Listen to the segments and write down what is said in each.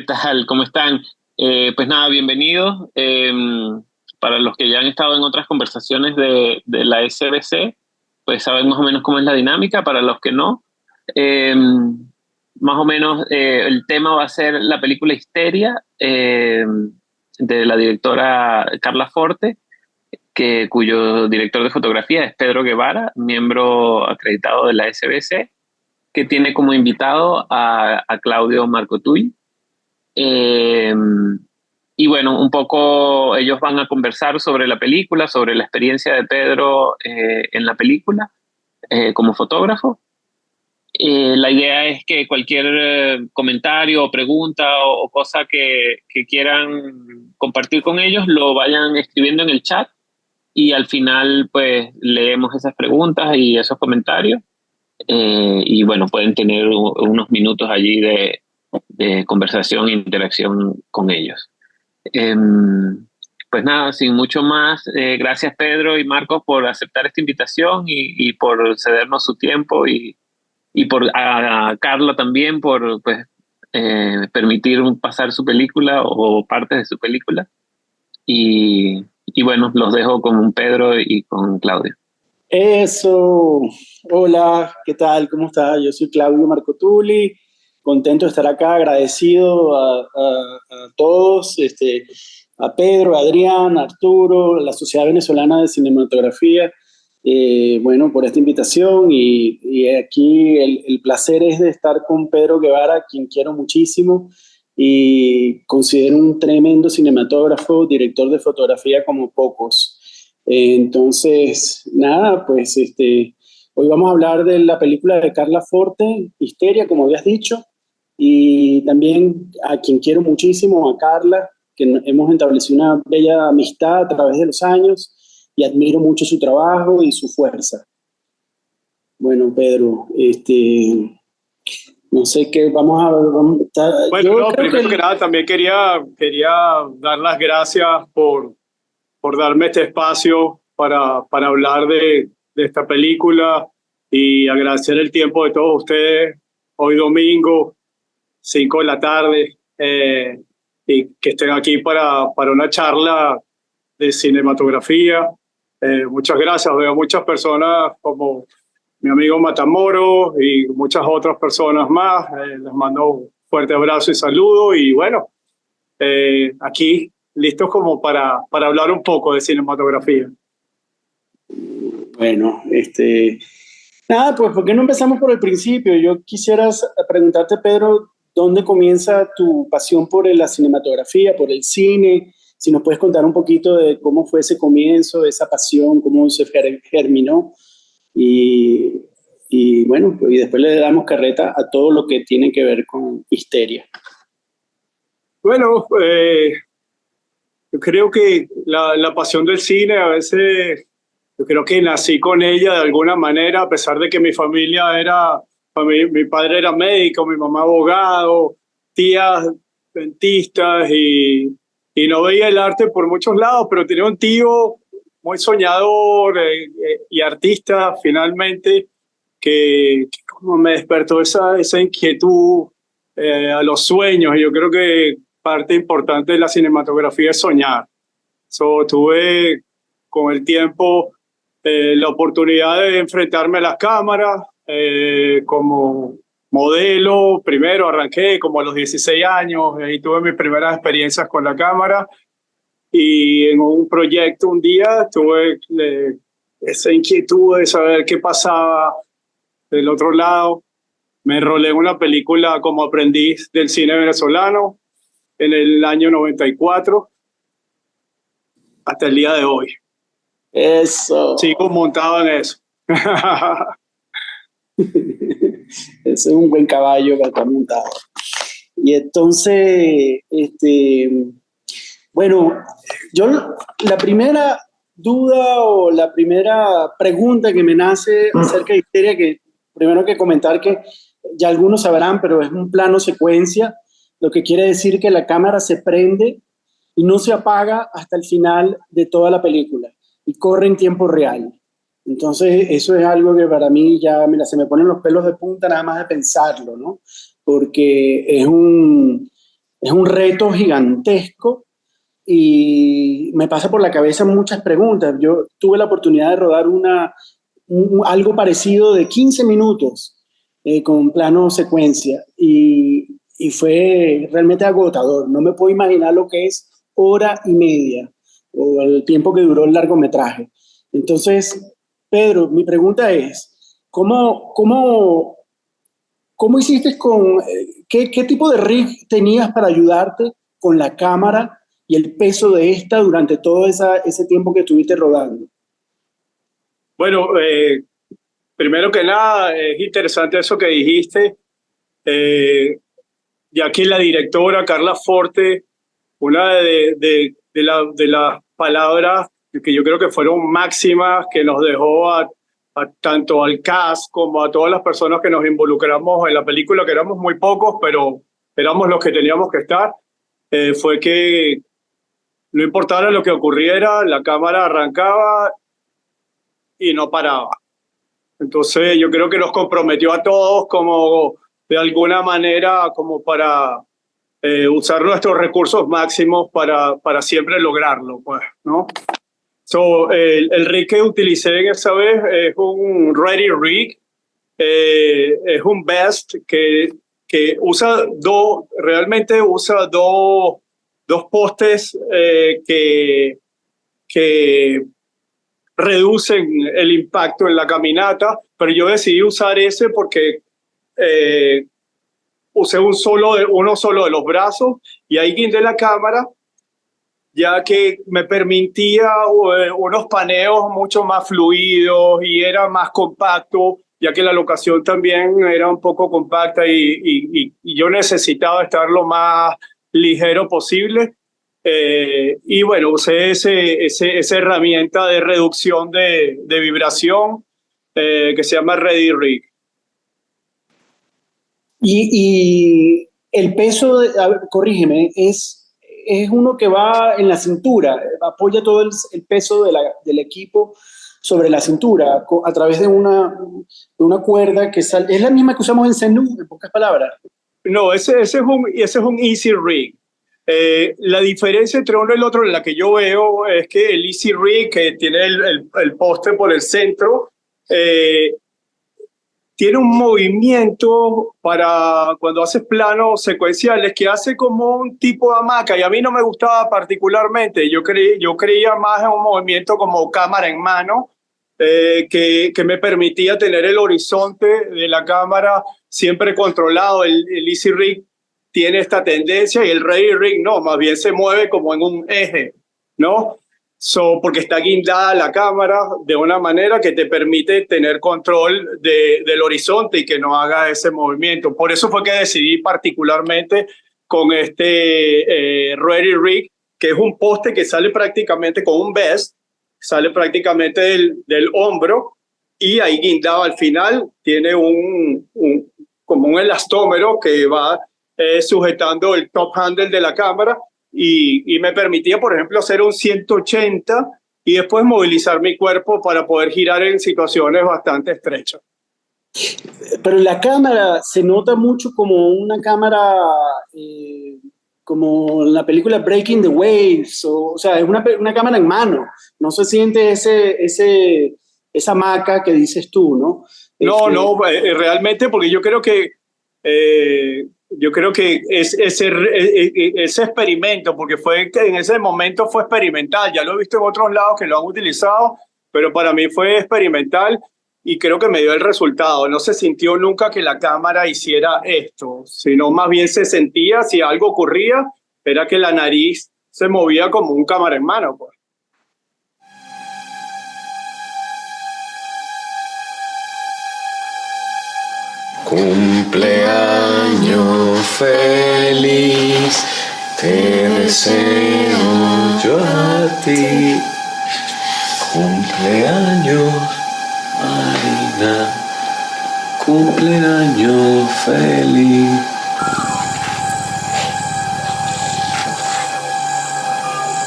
tal? ¿Cómo están? Pues nada, bienvenidos. Para los que ya han estado en otras conversaciones de la SBC, pues saben más o menos cómo es la dinámica. Para los que no, eh, más o menos el tema va a ser la película Histeria, de la directora Carla Forte, cuyo director de fotografía es Pedro Guevara, miembro acreditado de la SBC, que tiene como invitado a Claudio Marcotuy. Eh, y bueno, un poco ellos van a conversar sobre la película, sobre la experiencia de Pedro en la película como fotógrafo. La idea es que cualquier comentario o pregunta o cosa que quieran compartir con ellos lo vayan escribiendo en el chat, y al final pues leemos esas preguntas y esos comentarios. Y bueno, pueden tener unos minutos allí de conversación e interacción con ellos. Pues nada, sin mucho más, gracias Pedro y Marcos por aceptar esta invitación y por cedernos su tiempo, y por a Carla también por pues, permitir pasar su película o partes de su película. Y bueno, los dejo con Pedro y con Claudio. Eso, hola, ¿qué tal? ¿Cómo estás? Yo soy Claudio Marcotuli, contento de estar acá, agradecido a todos, a Pedro, a Adrián, a Arturo, a la Sociedad Venezolana de Cinematografía, bueno, por esta invitación y aquí el placer es de estar con Pedro Guevara, quien quiero muchísimo y considero un tremendo cinematógrafo, director de fotografía como pocos. Entonces, nada, pues hoy vamos a hablar de la película de Carla Forte, Histeria, como habías dicho, y también a quien quiero muchísimo, a Carla, que hemos establecido una bella amistad a través de los años y admiro mucho su trabajo y su fuerza. Bueno, Pedro, no sé qué vamos a ver. Bueno, no, primero que nada también quería dar las gracias por darme este espacio para hablar de esta película y agradecer el tiempo de todos ustedes hoy domingo, 5 de la tarde, y que estén aquí para una charla de cinematografía. Muchas gracias, veo muchas personas como mi amigo Matamoro y muchas otras personas más. Les mando un fuerte abrazo y saludo y bueno, aquí listos como para hablar un poco de cinematografía. Bueno, nada, pues ¿por qué no empezamos por el principio? Yo quisiera preguntarte, Pedro, ¿dónde comienza tu pasión por la cinematografía, por el cine? Si nos puedes contar un poquito de cómo fue ese comienzo, esa pasión, cómo se germinó y bueno, pues, y después le damos carreta a todo lo que tiene que ver con Histeria. Bueno, yo creo que la pasión del cine a veces, yo creo que nací con ella de alguna manera, a pesar de que mi familia mi padre era médico, mi mamá abogado, tías dentistas y no veía el arte por muchos lados, pero tenía un tío muy soñador y artista finalmente que como me despertó esa inquietud a los sueños. Y yo creo que parte importante de la cinematografía es soñar. Tuve con el tiempo la oportunidad de enfrentarme a las cámaras como modelo. Primero arranqué como a los 16 años y tuve mis primeras experiencias con la cámara. Y en un proyecto un día tuve esa inquietud de saber qué pasaba del otro lado. Me enrolé en una película como aprendiz del cine venezolano en el año 94 hasta el día de hoy. Eso. Sigo montado en eso. Ese es un buen caballo que está montado. Y entonces, bueno, yo la primera duda o la primera pregunta que me nace acerca de Histeria, que primero que comentar que ya algunos sabrán, pero es un plano secuencia, lo que quiere decir que la cámara se prende y no se apaga hasta el final de toda la película y corre en tiempo real. Entonces eso es algo que para mí ya, mira, se me ponen los pelos de punta nada más de pensarlo, ¿no? Porque es un reto gigantesco y me pasa por la cabeza muchas preguntas. Yo tuve la oportunidad de rodar algo parecido de 15 minutos con plano secuencia y fue realmente agotador. No me puedo imaginar lo que es hora y media o el tiempo que duró el largometraje. Entonces, Pedro, mi pregunta es, ¿cómo hiciste qué tipo de rig tenías para ayudarte con la cámara y el peso de esta durante todo ese tiempo que estuviste rodando? Bueno, primero que nada, es interesante eso que dijiste, ya que la directora Carla Forte, una de las palabras que yo creo que fueron máximas que nos dejó a tanto al cast como a todas las personas que nos involucramos en la película, que éramos muy pocos, pero éramos los que teníamos que estar, fue que no importara lo que ocurriera, la cámara arrancaba y no paraba. Entonces yo creo que nos comprometió a todos como de alguna manera como para usar nuestros recursos máximos para siempre lograrlo, pues, ¿no? El rig que utilicé esa vez es un Ready Rig, es un Best que realmente usa dos postes que reducen el impacto en la caminata, pero yo decidí usar ese porque usé uno solo de los brazos y ahí guindé la cámara, ya que me permitía unos paneos mucho más fluidos y era más compacto, ya que la locación también era un poco compacta y yo necesitaba estar lo más ligero posible. Y bueno, usé esa herramienta de reducción de vibración que se llama Ready Rig. Y el peso, a ver, corrígeme, es uno que va en la cintura, apoya todo el peso del equipo sobre la cintura a través de una cuerda que sale. Es la misma que usamos en Zenú, en pocas palabras. No, ese es un Easy Rig. La diferencia entre uno y el otro, en la que yo veo, es que el Easy Rig, que tiene el poste por el centro, tiene un movimiento para cuando haces planos secuenciales que hace como un tipo de hamaca y a mí no me gustaba particularmente. Yo creía más en un movimiento como cámara en mano, que me permitía tener el horizonte de la cámara siempre controlado. El Easy Rig tiene esta tendencia y el Ready Rig no, más bien se mueve como en un eje, ¿no? Porque está guindada la cámara de una manera que te permite tener control del horizonte y que no haga ese movimiento. Por eso fue que decidí particularmente con este Ready Rig, que es un poste que sale prácticamente con un vest, sale prácticamente del hombro y ahí guindado al final tiene como un elastómero que va sujetando el top handle de la cámara. Y me permitía, por ejemplo, hacer un 180 y después movilizar mi cuerpo para poder girar en situaciones bastante estrechas. Pero la cámara se nota mucho como una cámara, como en la película Breaking the Waves, o sea, es una cámara en mano, no se siente esa hamaca que dices tú, ¿no? No, realmente, porque yo creo que ese experimento, porque en ese momento fue experimental, ya lo he visto en otros lados que lo han utilizado, pero para mí fue experimental y creo que me dio el resultado. No se sintió nunca que la cámara hiciera esto, sino más bien se sentía, si algo ocurría, era que la nariz se movía como un cámara en mano, pues. Cumpleaños feliz, te deseo yo a ti. Cumpleaños, Marina, cumpleaños feliz.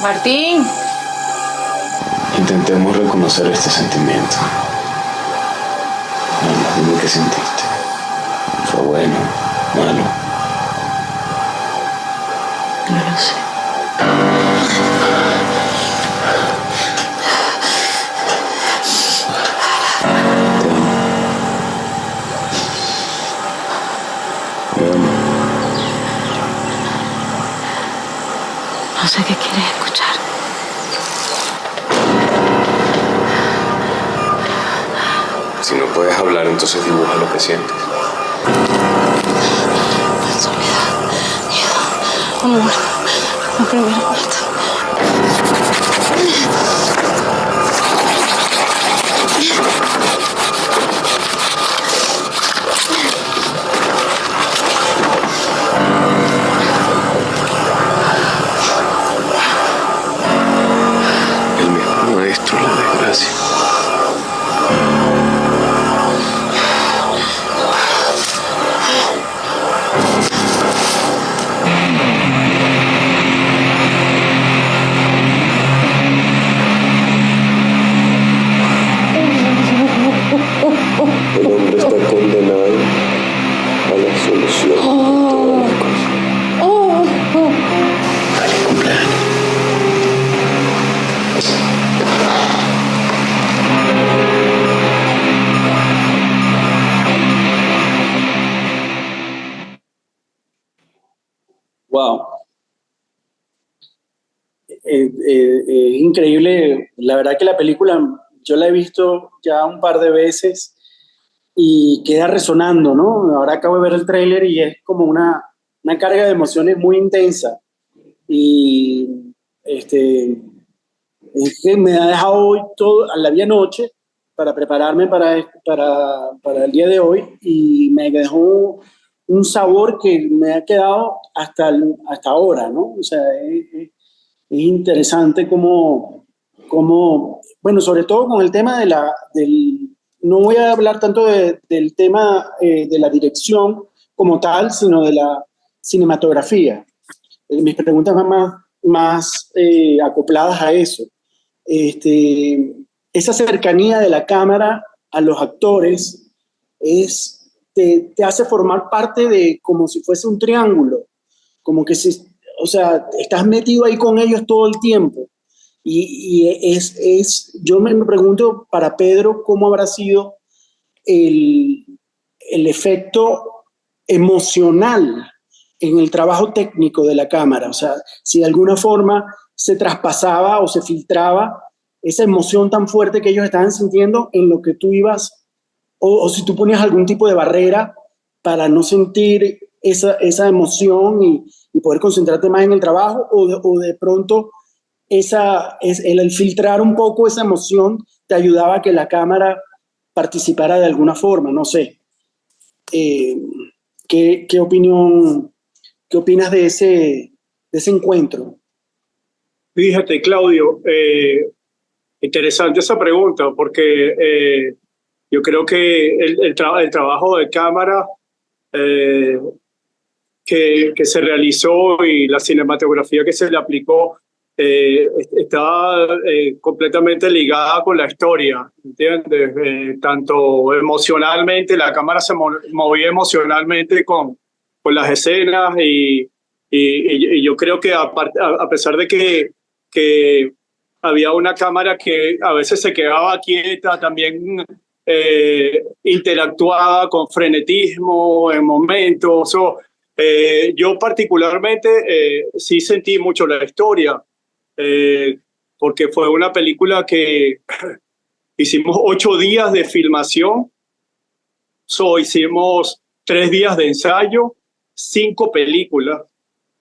Martín. Intentemos reconocer este sentimiento. Vamos, dime qué sentiste. Fue bueno, malo. No lo sé. No sé qué quieres escuchar. Si no puedes hablar, entonces dibuja lo que sientes. Soledad, miedo, amor. La primera parte. El mejor maestro es la desgracia. El hombre está condenado a la solución de todas las cosas. Feliz cumpleaños. Wow. Es increíble. La verdad que la película yo la he visto ya un par de veces y queda resonando, ¿no? Ahora acabo de ver el tráiler y es como una carga de emociones muy intensa. Y es que me ha dejado hoy todo, la vi anoche para prepararme para el día de hoy y me dejó un sabor que me ha quedado hasta ahora, ¿no? O sea, es interesante bueno, sobre todo con el tema no voy a hablar tanto del tema de la dirección como tal, sino de la cinematografía. Mis preguntas van más acopladas a eso. Esa cercanía de la cámara a los actores te hace formar parte de como si fuese un triángulo, como que o sea, estás metido ahí con ellos todo el tiempo. Yo me pregunto para Pedro cómo habrá sido el, el efecto emocional en el trabajo técnico de la cámara, o sea, si de alguna forma se traspasaba o se filtraba esa emoción tan fuerte que ellos estaban sintiendo en lo que tú ibas, o si tú ponías algún tipo de barrera para no sentir esa emoción y poder concentrarte más en el trabajo, o de pronto el filtrar un poco esa emoción te ayudaba a que la cámara participara de alguna forma, no sé. ¿Qué opinas de ese encuentro? Fíjate, Claudio, interesante esa pregunta, porque yo creo que el trabajo de cámara eh, que se realizó y la cinematografía que se le aplicó está completamente ligada con la historia, ¿entiendes? Tanto emocionalmente, la cámara se movía emocionalmente con las escenas y yo creo que a pesar de que había una cámara que a veces se quedaba quieta, también interactuaba con frenetismo en momentos. Yo particularmente sí sentí mucho la historia, porque fue una película que hicimos 8 días de filmación, hicimos 3 días de ensayo, 5 películas,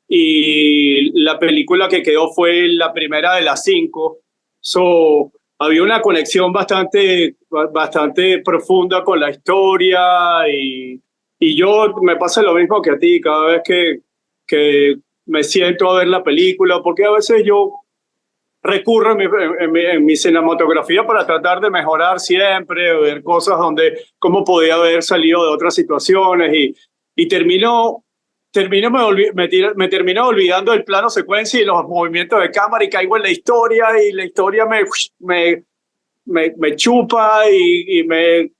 y la película que quedó fue la primera de las 5. Había una conexión bastante profunda con la historia y yo me pasa lo mismo que a ti cada vez que me siento a ver la película, porque a veces yo recurro en mi cinematografía para tratar de mejorar siempre, ver cosas cómo podía haber salido de otras situaciones y me termino olvidando del plano secuencia y los movimientos de cámara y caigo en la historia y la historia me chupa y me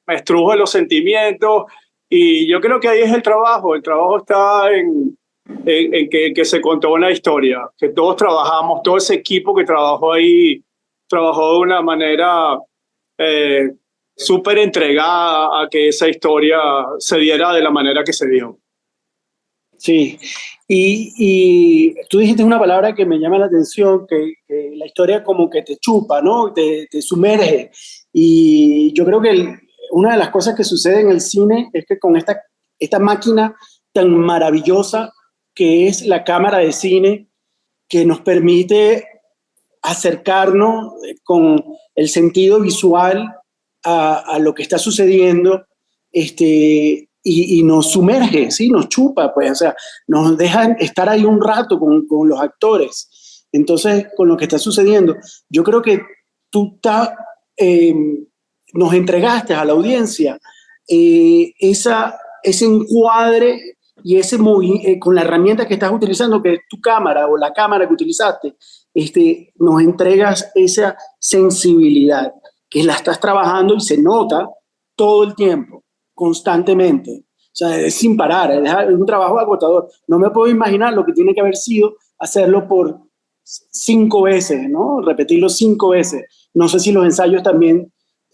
estruja los sentimientos y yo creo que ahí es el trabajo está en que se contó una historia, que todos trabajamos, todo ese equipo que trabajó ahí, trabajó de una manera súper entregada a que esa historia se diera de la manera que se dio. Sí, y tú dijiste una palabra que me llama la atención, que la historia como que te chupa, ¿no? Te sumerge. Y yo creo que una de las cosas que sucede en el cine es que con esta máquina tan maravillosa que es la cámara de cine, que nos permite acercarnos con el sentido visual a lo que está sucediendo, y nos sumerge, ¿sí? Nos chupa, pues, o sea, nos deja estar ahí un rato con los actores. Entonces, con lo que está sucediendo, yo creo que tú eh, nos entregaste a la audiencia ese encuadre y con la herramienta que estás utilizando, que es tu cámara o la cámara que utilizaste, nos entregas esa sensibilidad que la estás trabajando y se nota todo el tiempo, constantemente. O sea, es sin parar, es un trabajo agotador. No me puedo imaginar lo que tiene que haber sido hacerlo por 5 veces, ¿no? Repetirlo 5 veces. No sé si los ensayos también,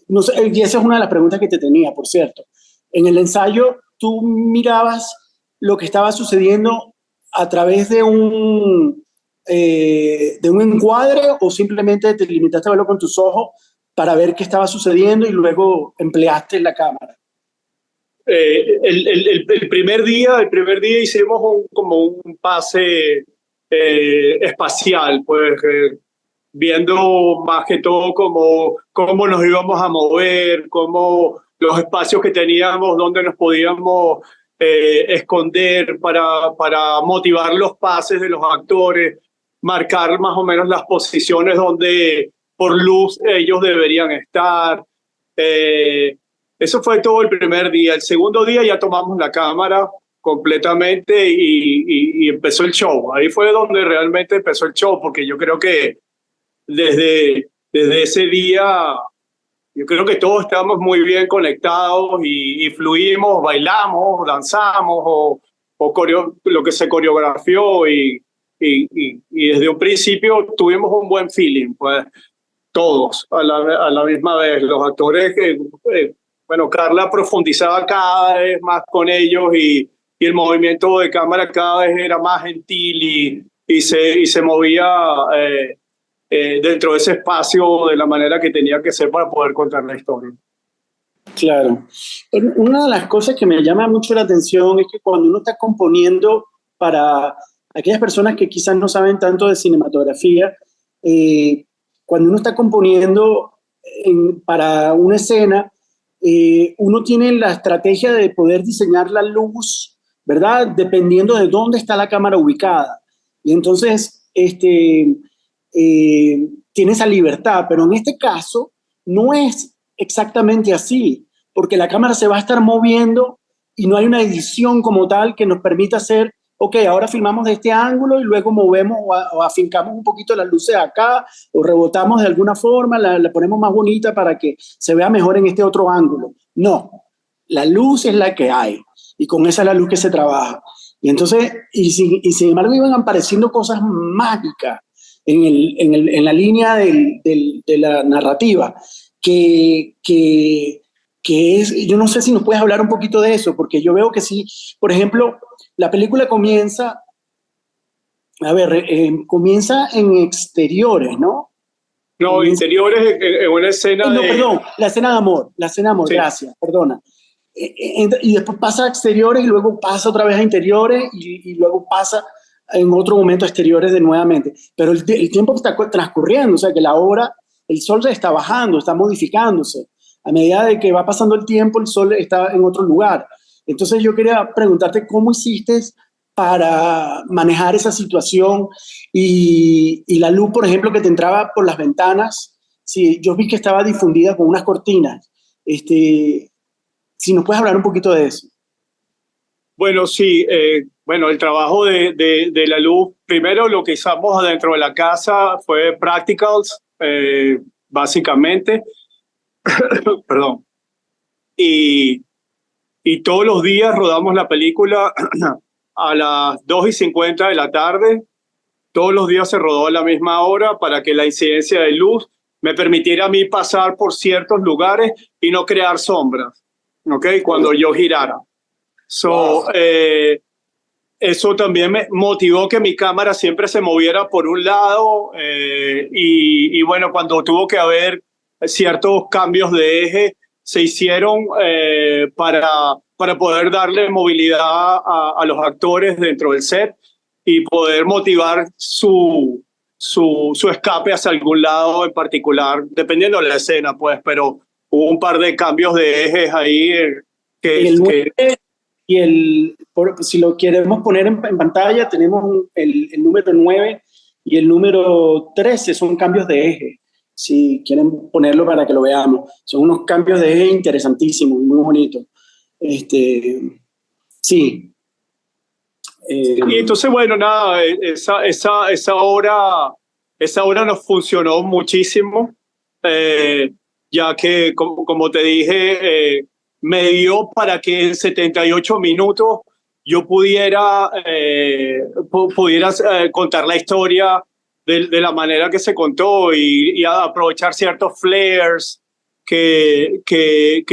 no sé, y esa es una de las preguntas que te tenía, por cierto. En el ensayo, tú mirabas lo que estaba sucediendo a través de un encuadre, o simplemente te limitaste a verlo con tus ojos para ver qué estaba sucediendo y luego empleaste la cámara. El primer día hicimos como un pase espacial, pues viendo más que todo cómo nos íbamos a mover, cómo los espacios que teníamos, dónde nos podíamos esconder para motivar los pases de los actores, marcar más o menos las posiciones donde por luz ellos deberían estar. Eso fue todo el primer día. El segundo día ya tomamos la cámara completamente y empezó el show. Ahí fue donde realmente empezó el show, porque yo creo que desde ese día, yo creo que todos estábamos muy bien conectados y fluimos, bailamos, danzamos o lo que se coreografió y desde un principio tuvimos un buen feeling, pues todos a la misma vez. Los actores que... bueno, Carla profundizaba cada vez más con ellos y el movimiento de cámara cada vez era más gentil y se movía dentro de ese espacio de la manera que tenía que ser para poder contar la historia. Claro. Una de las cosas que me llama mucho la atención es que cuando uno está componiendo, para aquellas personas que quizás no saben tanto de cinematografía, cuando uno está componiendo para una escena, uno tiene la estrategia de poder diseñar la luz, ¿verdad? Dependiendo de dónde está la cámara ubicada. Y entonces, tiene esa libertad, pero en este caso no es exactamente así, porque la cámara se va a estar moviendo y no hay una edición como tal que nos permita hacer, ok, ahora filmamos de este ángulo y luego movemos o afincamos un poquito las luces acá o rebotamos de alguna forma, la ponemos más bonita para que se vea mejor en este otro ángulo. No, la luz es la que hay y con esa es la luz que se trabaja. Y entonces, sin embargo, iban apareciendo cosas mágicas en la línea de la narrativa que es, yo no sé si nos puedes hablar un poquito de eso, porque yo veo que sí, por ejemplo, la película comienza en exteriores, ¿no? No, interiores en una escena no, perdón, la escena de amor, sí. Gracias, perdona. Y después pasa a exteriores y luego pasa otra vez a interiores y luego pasa en otro momento a exteriores de nuevamente. Pero el tiempo está transcurriendo, o sea que la obra, el sol se está bajando, está modificándose. A medida de que va pasando el tiempo, el sol está en otro lugar. Entonces yo quería preguntarte cómo hiciste para manejar esa situación y la luz, por ejemplo, que te entraba por las ventanas. Sí, yo vi que estaba difundida con unas cortinas. Si nos puedes hablar un poquito de eso. Bueno, sí. Bueno, el trabajo de la luz, primero lo que hicimos adentro de la casa fue practicals, básicamente. Perdón. Y todos los días rodamos la película a las 2:50 de la tarde. Todos los días se rodó a la misma hora para que la incidencia de luz me permitiera a mí pasar por ciertos lugares y no crear sombras, ¿ok? Cuando yo girara. Wow. Eso también me motivó que mi cámara siempre se moviera por un lado y bueno, cuando tuvo que haber ciertos cambios de eje, se hicieron para poder darle movilidad a los actores dentro del set y poder motivar su escape hacia algún lado en particular, dependiendo de la escena, pues, pero hubo un par de cambios de ejes ahí si lo queremos poner en pantalla, tenemos el número 9 y el número 13, son cambios de eje. Si quieren ponerlo para que lo veamos. Son unos cambios de eje interesantísimos, muy bonitos. Sí. Y entonces, bueno, nada, esa hora nos funcionó muchísimo, ya que, como te dije, me dio para que en 78 minutos yo pudiera contar la historia de la manera que se contó y aprovechar ciertos flares que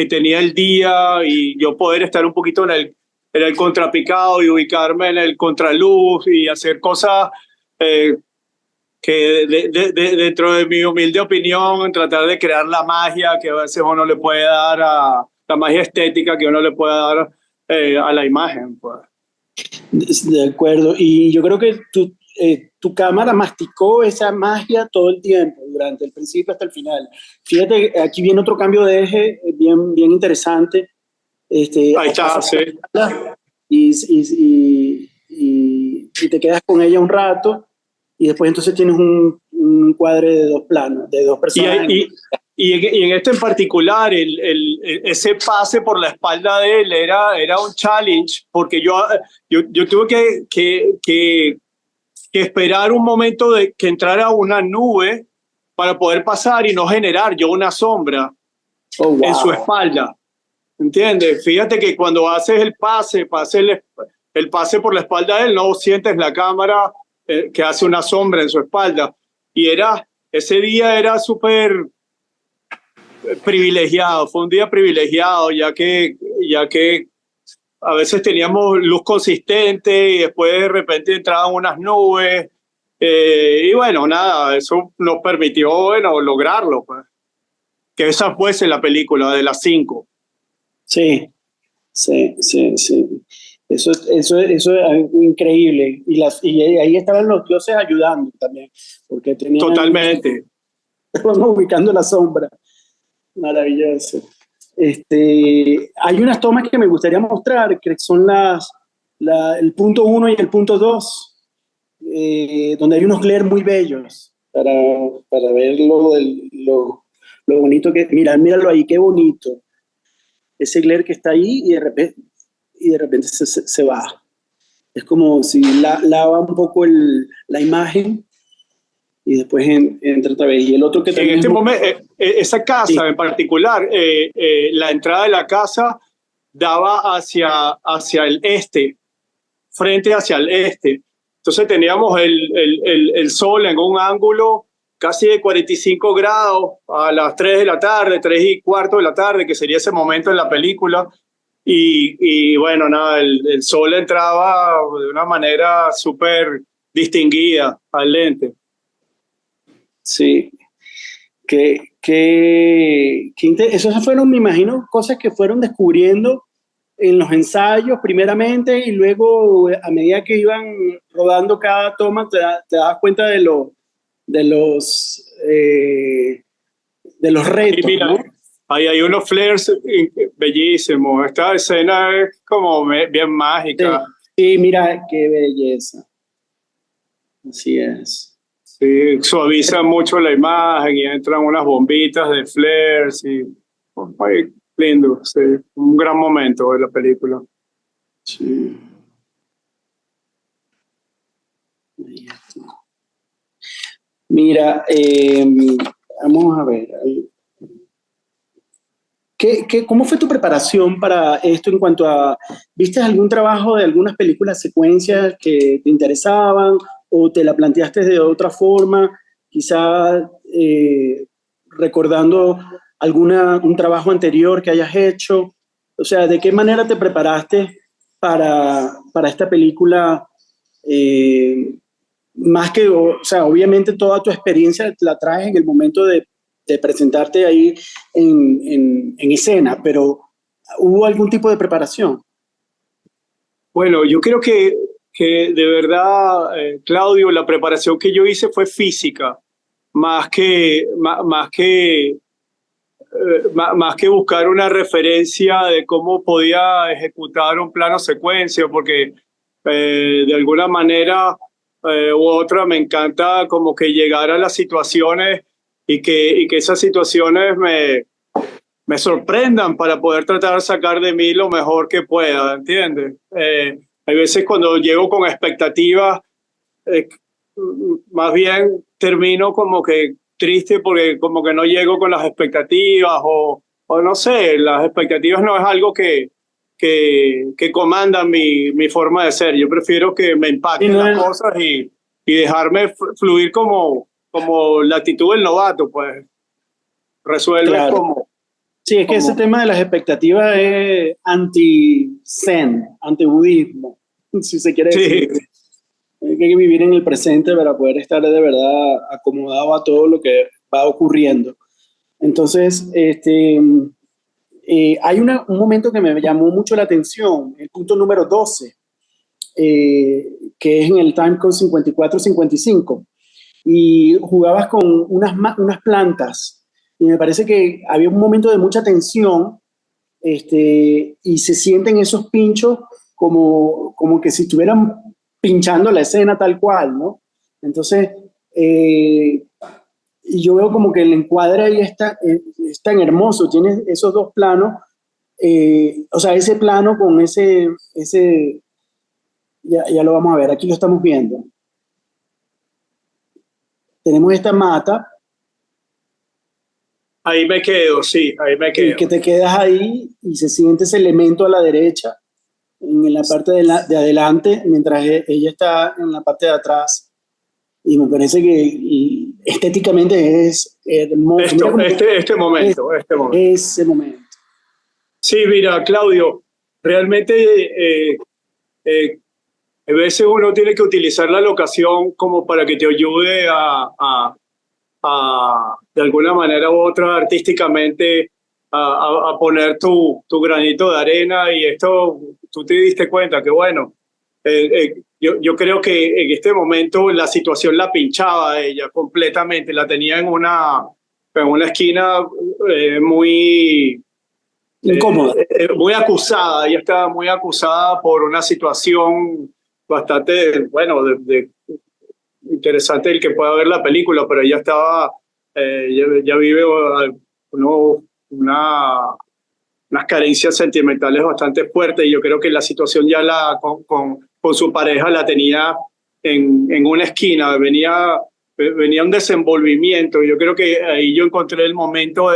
tenía el día y yo poder estar un poquito en el contrapicado y ubicarme en el contraluz y hacer cosas que dentro de mi humilde opinión, tratar de crear la magia que a veces uno le puede dar la magia estética que uno le puede dar a la imagen, pues. De acuerdo, y yo creo que tu cámara masticó esa magia todo el tiempo, durante el principio hasta el final. Fíjate, aquí viene otro cambio de eje bien interesante. Ahí está, sí. Y te quedas con ella un rato y después entonces tienes un cuadre de dos planos, de dos personas. Y en este en particular, ese pase por la espalda de él era un challenge, porque yo tuve que esperar un momento de que entrara una nube para poder pasar y no generar yo una sombra en su espalda. ¿Entiendes? Fíjate que cuando haces el pase por la espalda de él, no sientes la cámara que hace una sombra en su espalda. Y ese día era súper privilegiado, fue un día privilegiado, ya que a veces teníamos luz consistente y después de repente entraban unas nubes. Y bueno, nada, eso nos permitió, bueno, lograrlo, pues. Que esa fuese la película de las 5. Sí. Eso es increíble. Y ahí estaban los dioses ayudando también. Porque totalmente. Estaban ubicando la sombra. Maravilloso. Hay unas tomas que me gustaría mostrar, que son el punto 1 y el punto 2, donde hay unos glares muy bellos para ver lo bonito que... Míralo ahí, qué bonito. Ese glare que está ahí y de repente se va. Es como si lava un poco la imagen y después entra otra vez. Y el otro que en este momento, esa casa sí. En particular, la entrada de la casa daba hacia el este, frente hacia el este. Entonces teníamos el sol en un ángulo casi de 45 grados a las 3 de la tarde, 3:15 de la tarde, que sería ese momento en la película. Y bueno, nada, el sol entraba de una manera súper distinguida al lente. Sí, esas fueron, me imagino, cosas que fueron descubriendo en los ensayos primeramente y luego a medida que iban rodando cada toma te das cuenta de los retos. Mira, ¿no? ahí hay unos flares bellísimos. Esta escena es como bien mágica. Sí, mira qué belleza. Así es. Sí, suaviza mucho la imagen y entran unas bombitas de flares y muy lindo, sí, un gran momento de la película. Sí. Mira, vamos a ver. ¿Cómo fue tu preparación para esto en cuanto a, viste algún trabajo de algunas películas secuencias que te interesaban o te la planteaste de otra forma, quizá recordando un trabajo anterior que hayas hecho? O sea, ¿de qué manera te preparaste para esta película? Más que, o sea, obviamente toda tu experiencia la traes en el momento de presentarte ahí en escena, pero ¿hubo algún tipo de preparación? Bueno, yo creo que de verdad, Claudio, la preparación que yo hice fue física, más que más que buscar una referencia de cómo podía ejecutar un plano secuencia, porque de alguna manera u otra me encanta como que llegar a las situaciones y que esas situaciones me sorprendan para poder tratar de sacar de mí lo mejor que pueda, ¿entiendes? Hay veces cuando llego con expectativas, eh, más bien termino como que triste porque como que no llego con las expectativas o no sé, las expectativas no es algo que comandan mi forma de ser. Yo prefiero que me Sí, impacten no las es- cosas y dejarme fluir como la actitud del novato, pues resuelves claro. Sí, es que ese como tema de las expectativas es anti-zen, anti-budismo, si se quiere decir. sí, Hay que vivir en el presente para poder estar de verdad acomodado a todo lo que va ocurriendo. Entonces, hay un momento que me llamó mucho la atención, el punto número 12, que es en el timecode 54-55, y jugabas con unas plantas, y me parece que había un momento de mucha tensión, y se sienten esos pinchos como que si estuvieran pinchando la escena tal cual, ¿no? Entonces, y yo veo como que el encuadre ahí es tan hermoso, tiene esos dos planos, o sea, ese plano con ya lo vamos a ver, aquí lo estamos viendo. Tenemos esta mata ahí me quedo, sí, ahí me y que quedo. te quedas ahí y se siente ese elemento a la derecha, en la parte de adelante, mientras ella está en la parte de atrás. Y me parece que estéticamente es hermoso. Mira cómo es Este momento. ese momento. Sí, mira, Claudio, realmente eh, a veces uno tiene que utilizar la locación como para que te ayude de alguna manera u otra, artísticamente, a poner tu granito de arena. Y esto, tú te diste cuenta que, bueno, yo creo que en este momento la situación la pinchaba a ella completamente, la tenía en una esquina muy Incómoda. muy acusada, ella estaba muy acusada por una situación bastante, bueno, interesante el que pueda ver la película, pero ella estaba, ya vive uno, una, unas carencias sentimentales bastante fuertes y yo creo que la situación ya con su pareja la tenía en una esquina, venía un desenvolvimiento. Yo creo que ahí yo encontré el momento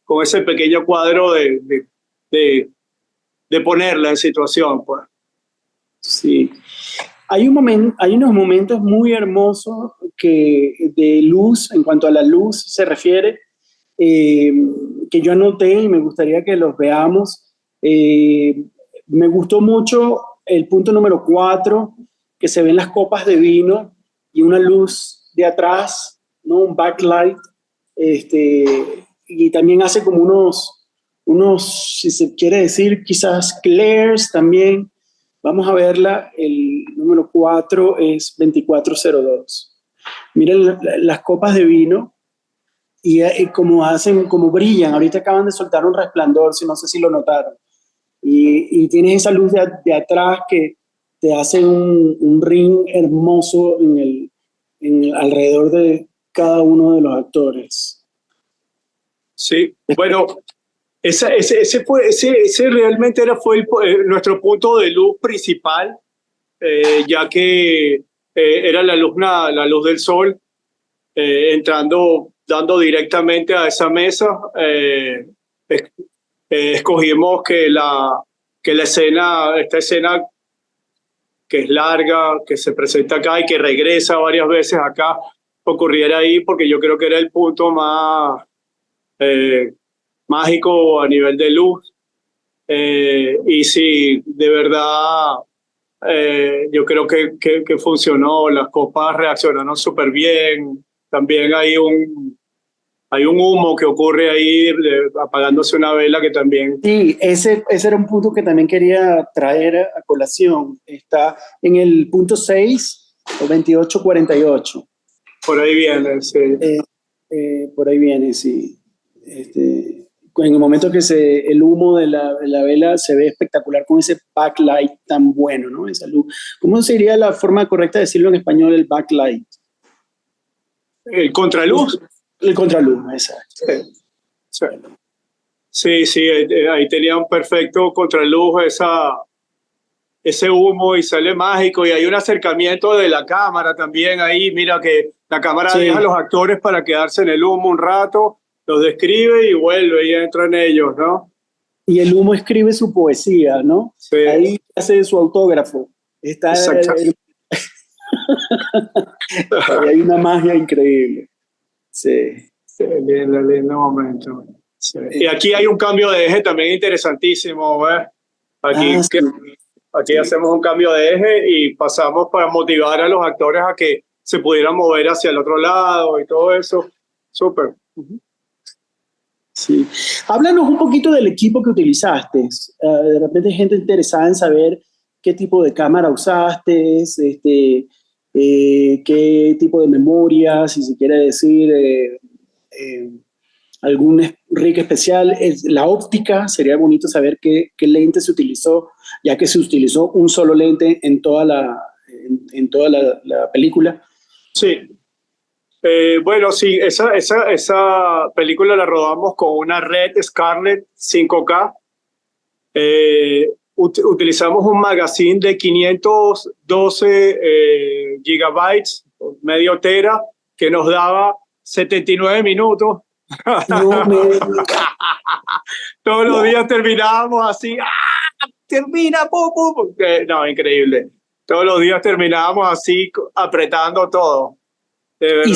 con ese pequeño cuadro de, de ponerla en situación, pues. Sí. Hay unos momentos muy hermosos de luz, en cuanto a la luz se refiere, eh, que yo anoté y me gustaría que los veamos. Me gustó mucho el punto número 4, que se ven las copas de vino y una luz de atrás, ¿no? Un backlight, este, y también hace como si se quiere decir, quizás glares también. Vamos a verla, el número 4 es 2402. Miren las copas de vino y como hacen, como brillan. Ahorita acaban de soltar un resplandor, si no sé si lo notaron. Y tienes esa luz de atrás que te hace un ring hermoso alrededor de cada uno de los actores. Sí, bueno, ese realmente fue nuestro punto de luz principal, ya que era la luz del sol entrando, dando directamente a esa mesa. escogimos que esta escena que es larga, que se presenta acá y que regresa varias veces acá, ocurriera ahí, porque yo creo que era el punto más mágico a nivel de luz. Y sí, de verdad, yo creo que funcionó, las copas reaccionaron súper bien, también hay un humo que ocurre ahí apagándose una vela que también... Sí, ese era un punto que también quería traer a colación. Está en el punto 6 o 2848. Por ahí viene, sí. Por ahí viene, sí. En el momento que el humo de la vela se ve espectacular con ese backlight tan bueno, ¿no? Esa luz. ¿Cómo sería la forma correcta de decirlo en español, el backlight? ¿El contraluz? El contraluz, exacto. Sí, ahí tenía un perfecto contraluz ese humo y sale mágico y hay un acercamiento de la cámara también ahí, mira que la cámara deja a los actores para quedarse en el humo un rato, los describe y vuelve y entra en ellos, ¿no? Y el humo escribe su poesía, ¿no? Sí. Ahí hace su autógrafo. Hay una magia increíble. Sí. Lindo momento. Sí. Y aquí hay un cambio de eje también interesantísimo, ¿ves? Aquí hacemos un cambio de eje y pasamos para motivar a los actores a que se pudieran mover hacia el otro lado y todo eso. Súper. Sí. Háblanos un poquito del equipo que utilizaste. De repente hay gente interesada en saber qué tipo de cámara usaste, qué tipo de memoria, si se quiere decir, algún rig especial. La óptica, sería bonito saber qué lente se utilizó, ya que se utilizó un solo lente en toda la película. Sí. Bueno, sí, esa película la rodamos con una Red Scarlett 5K. Utilizamos un magazine de 512 gigabytes, medio tera, que nos daba 79 minutos. Todos los días terminábamos así, termina, no, increíble. Todos los días terminábamos así, apretando todo. Y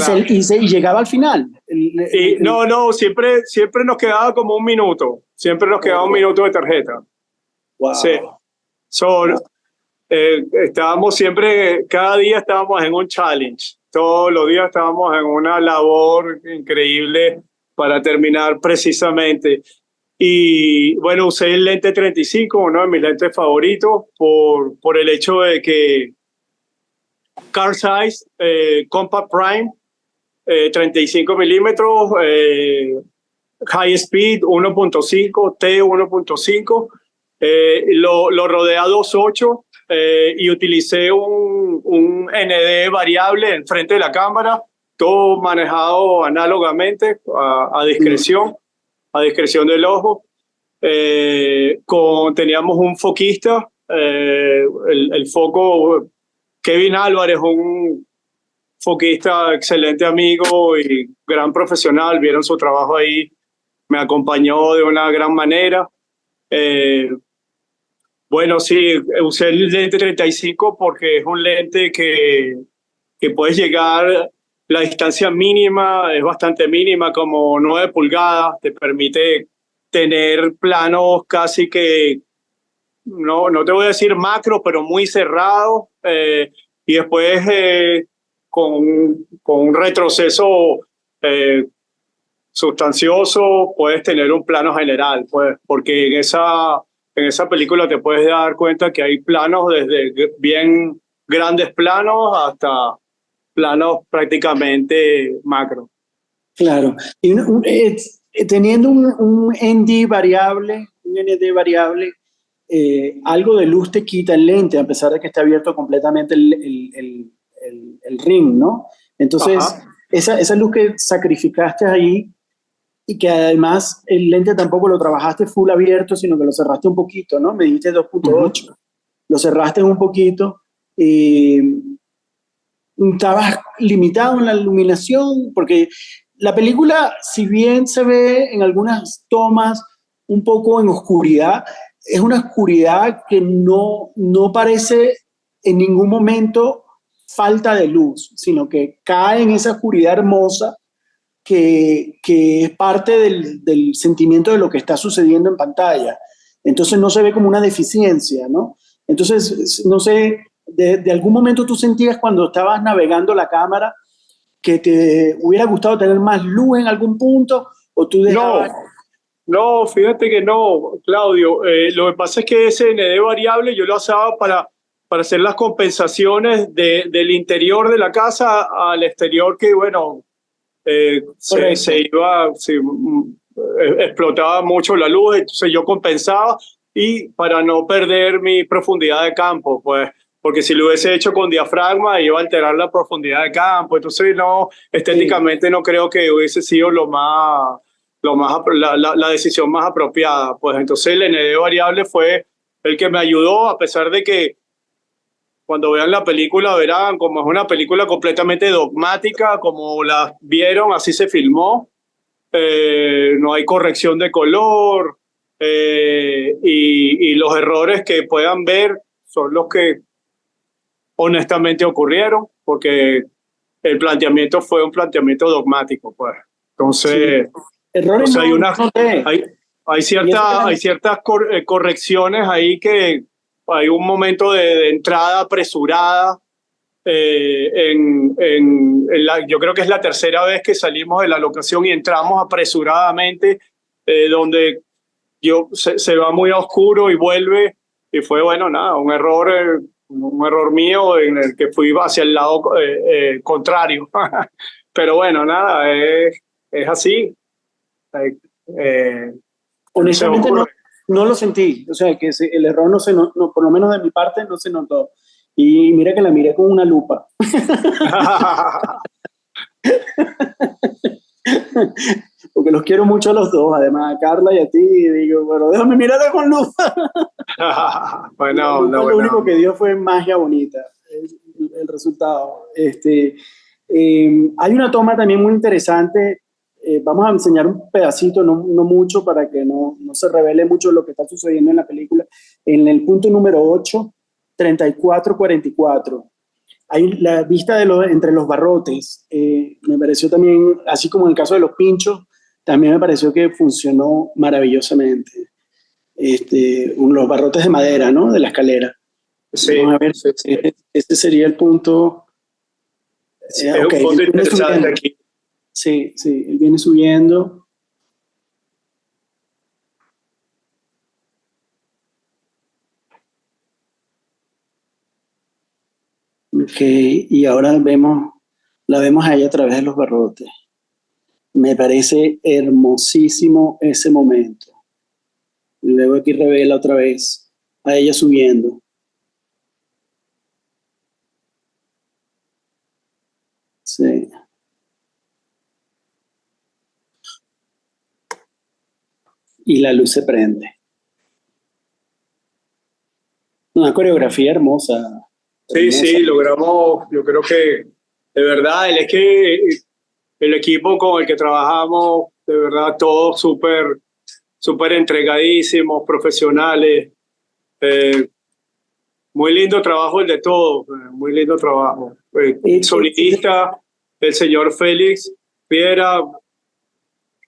llegaba al final. No, siempre nos quedaba como un minuto. Siempre nos quedaba un minuto de tarjeta. Wow. Sí. Estábamos siempre, cada día estábamos en un challenge. Todos los días estábamos en una labor increíble para terminar precisamente. Y bueno, usé el lente 35, uno de mis lentes favoritos, por el hecho de que Car Size, Compact Prime, 35 milímetros, High Speed 1.5, T 1.5, lo rodé a 2.8 y utilicé un ND variable en frente de la cámara, todo manejado análogamente a discreción, a discreción del ojo. Teníamos un foquista, el foco, Kevin Álvarez, un foquista excelente amigo y gran profesional, vieron su trabajo ahí, me acompañó de una gran manera. Bueno, sí, usé el lente 35 porque es un lente que puedes llegar, la distancia mínima es bastante mínima, como 9 pulgadas, te permite tener planos casi que, no te voy a decir macro, pero muy cerrados, y después con un retroceso sustancioso puedes tener un plano general, pues, porque en esa película te puedes dar cuenta que hay planos desde bien grandes planos hasta planos prácticamente macro. Claro. Y teniendo un ND variable, algo de luz te quita el lente, a pesar de que está abierto completamente el ring, ¿no? Entonces, esa luz que sacrificaste ahí, y que además el lente tampoco lo trabajaste full abierto, sino que lo cerraste un poquito, ¿no? Me dijiste 2.8. Lo cerraste un poquito y estabas limitado en la iluminación, porque la película, si bien se ve en algunas tomas un poco en oscuridad, es una oscuridad que no parece en ningún momento falta de luz, sino que cae en esa oscuridad hermosa que es parte del sentimiento de lo que está sucediendo en pantalla. Entonces no se ve como una deficiencia, ¿no? Entonces, no sé, de algún momento tú sentías cuando estabas navegando la cámara que te hubiera gustado tener más luz en algún punto, o tú dejabas... No, fíjate que no, Claudio. Lo que pasa es que ese ND variable yo lo usaba para hacer las compensaciones del interior de la casa al exterior, que bueno, explotaba mucho la luz, entonces yo compensaba, y para no perder mi profundidad de campo, pues, porque si lo hubiese hecho con diafragma iba a alterar la profundidad de campo, entonces no, estéticamente no creo que hubiese sido la decisión más apropiada. Pues entonces el ND variable fue el que me ayudó, a pesar de que cuando vean la película verán como es una película completamente dogmática, como la vieron, así se filmó. No hay corrección de color, y los errores que puedan ver son los que honestamente ocurrieron, porque el planteamiento fue un planteamiento dogmático, pues. Entonces, sí. Errores hay ciertas correcciones ahí, que hay un momento de entrada apresurada. Yo creo que es la tercera vez que salimos de la locación y entramos apresuradamente, donde se va muy a oscuro y vuelve, y fue, bueno, nada, un error mío en el que fui hacia el lado contrario. Pero bueno, nada, es así. Honestamente no lo sentí, o sea, que el error no se notó, por lo menos de mi parte no se notó. Y mira que la miré con una lupa. Porque los quiero mucho a los dos, además a Carla y a ti, y digo, bueno, déjame mirarla con lupa. Bueno, lo único que dio fue magia bonita, el resultado. Hay una toma también muy interesante. Vamos a enseñar un pedacito, no mucho, para que no se revele mucho lo que está sucediendo en la película. En el punto número 8, 34-44. Hay la vista entre los barrotes. Me pareció también, así como en el caso de los pinchos, también me pareció que funcionó maravillosamente. Los barrotes de madera, ¿no? De la escalera. Sí. Vamos a ver, sí. Este sería el punto. Es un punto interesante aquí. Sí, él viene subiendo. Ok, y ahora la vemos a ella a través de los barrotes. Me parece hermosísimo ese momento. Y luego aquí revela otra vez a ella subiendo. Sí. Y la luz se prende. Una coreografía hermosa. Sí, logramos, yo creo que, de verdad, es que el equipo con el que trabajamos, de verdad, todos súper entregadísimos, profesionales. Muy lindo trabajo el de todos, muy lindo trabajo. Sonidista, el señor Félix Piera,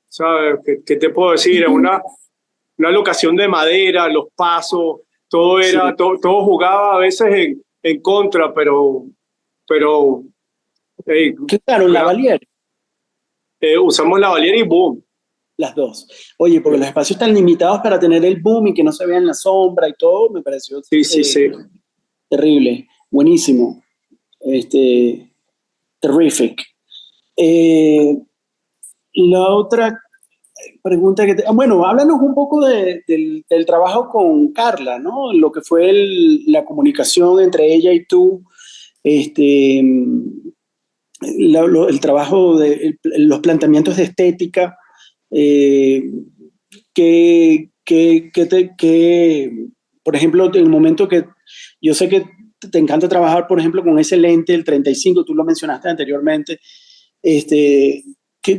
¿sabes? ¿Qué te puedo decir? Una locación de madera, los pasos, todo todo jugaba a veces en contra, pero ¿qué usaron? ¿Lavalier? Usamos Lavalier y boom. Las dos. Oye, porque los espacios están limitados para tener el boom y que no se vean la sombra y todo, me pareció sí. Terrible. Buenísimo. Terrific. La otra pregunta bueno, háblanos un poco del trabajo con Carla, ¿no? Lo que fue la comunicación entre ella y tú, el trabajo los planteamientos de estética, por ejemplo, en el momento que yo sé que te encanta trabajar, por ejemplo, con ese lente, el 35, tú lo mencionaste anteriormente,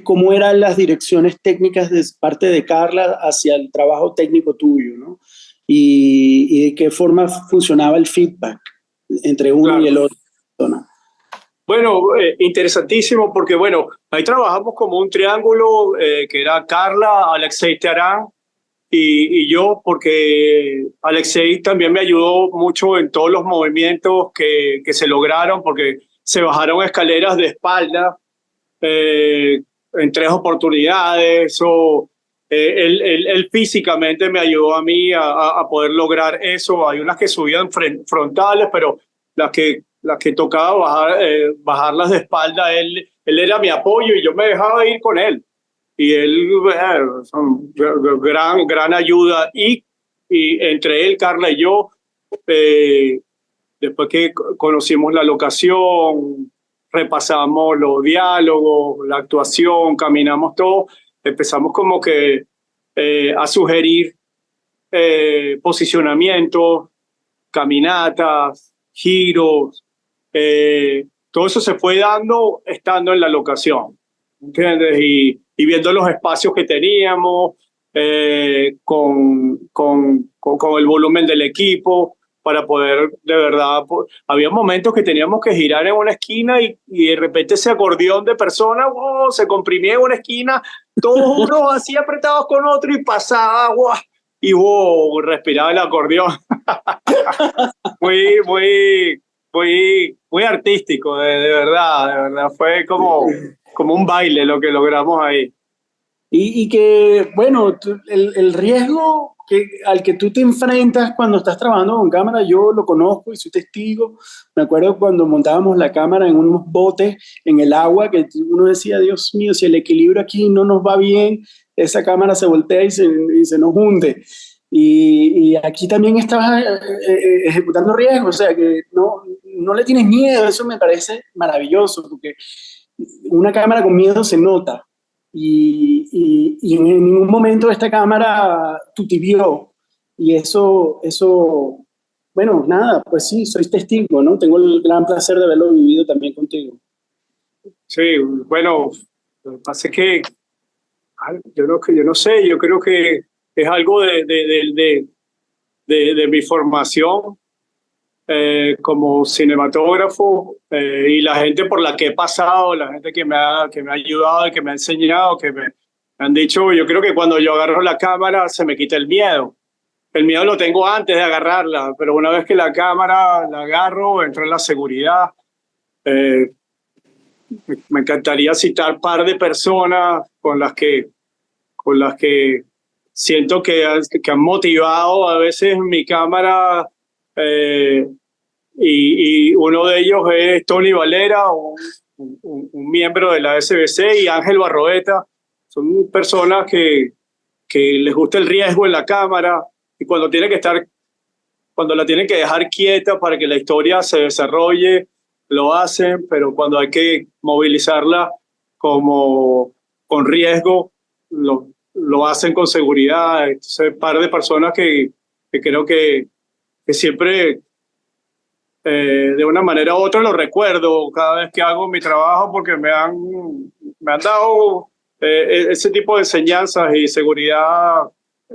cómo eran las direcciones técnicas de parte de Carla hacia el trabajo técnico tuyo, ¿no? Y de qué forma funcionaba el feedback entre uno Claro. y el otro. ¿No? Bueno, interesantísimo porque, bueno, ahí trabajamos como un triángulo que era Carla, Alexei Terán y yo, porque Alexei también me ayudó mucho en todos los movimientos que se lograron, porque se bajaron escaleras de espalda en 3 oportunidades. Él físicamente me ayudó a mí a poder lograr eso. Hay unas que subían frontales, pero las que tocaba bajarlas de espalda, él era mi apoyo y yo me dejaba ir con él. Y él, son gran ayuda. Y entre él, Carla y yo, después que conocimos la locación, repasamos los diálogos, la actuación, caminamos todo, empezamos como que a sugerir posicionamientos, caminatas, giros, todo eso se fue dando estando en la locación, ¿entiendes? Y viendo los espacios que teníamos, con el volumen del equipo, para poder, de verdad, había momentos que teníamos que girar en una esquina y de repente ese acordeón de personas se comprimía en una esquina, todos unos así apretados con otro y pasaba, y respiraba el acordeón. Muy artístico, de verdad, fue como un baile lo que logramos ahí. Y que, bueno, el riesgo al que tú te enfrentas cuando estás trabajando con cámara, yo lo conozco y soy testigo. Me acuerdo cuando montábamos la cámara en unos botes en el agua, que uno decía, Dios mío, si el equilibrio aquí no nos va bien, esa cámara se voltea y se nos hunde. Y aquí también estabas ejecutando riesgos, o sea, que no le tienes miedo. Eso me parece maravilloso, porque una cámara con miedo se nota. Y en ningún momento esta cámara tutibió. Y eso, bueno, nada, pues sí, soy testigo, ¿no? Tengo el gran placer de haberlo vivido también contigo. Sí, bueno, lo que pasa es que yo no sé, yo creo que es algo de mi formación como cinematógrafo, y la gente por la que he pasado, la gente que me ha ayudado y que me ha enseñado, que me han dicho, yo creo que cuando yo agarro la cámara se me quita el miedo. El miedo lo tengo antes de agarrarla, pero una vez que la cámara la agarro, entro en la seguridad. Me encantaría citar un par de personas con las que siento que han motivado a veces mi cámara, y uno de ellos es Tony Valera, un miembro de la SBC, y Ángel Barroeta. Son personas que les gusta el riesgo en la cámara, y cuando la tienen que dejar quieta para que la historia se desarrolle, lo hacen, pero cuando hay que movilizarla con riesgo, lo hacen con seguridad. Entonces, un par de personas que creo que siempre, de una manera u otra, lo recuerdo cada vez que hago mi trabajo, porque me han dado ese tipo de enseñanzas y seguridad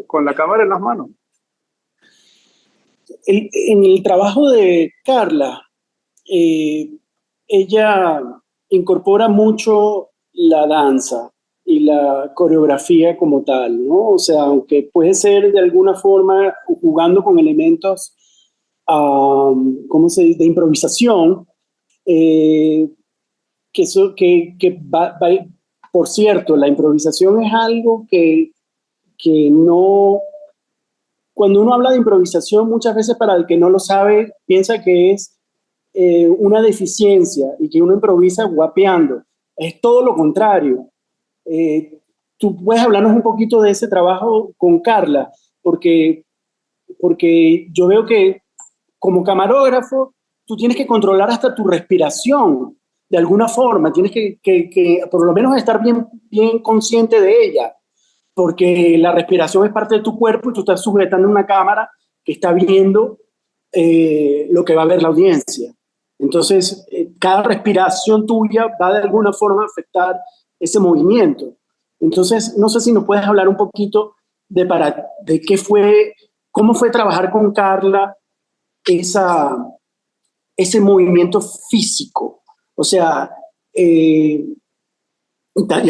con la cámara en las manos. En el trabajo de Carla, ella incorpora mucho la danza y la coreografía como tal, ¿no? O sea, aunque puede ser de alguna forma jugando con elementos, ¿cómo se dice?, de improvisación, por cierto, la improvisación es algo que no... Cuando uno habla de improvisación, muchas veces, para el que no lo sabe, piensa que es una deficiencia y que uno improvisa guapeando. Es todo lo contrario. Tú puedes hablarnos un poquito de ese trabajo con Carla, porque yo veo que como camarógrafo tú tienes que controlar hasta tu respiración de alguna forma. Tienes que por lo menos estar bien consciente de ella, porque la respiración es parte de tu cuerpo y tú estás sujetando una cámara que está viendo lo que va a ver la audiencia. Entonces, cada respiración tuya va de alguna forma a afectar ese movimiento. Entonces, no sé si nos puedes hablar un poquito de cómo fue trabajar con Carla ese movimiento físico. O sea, y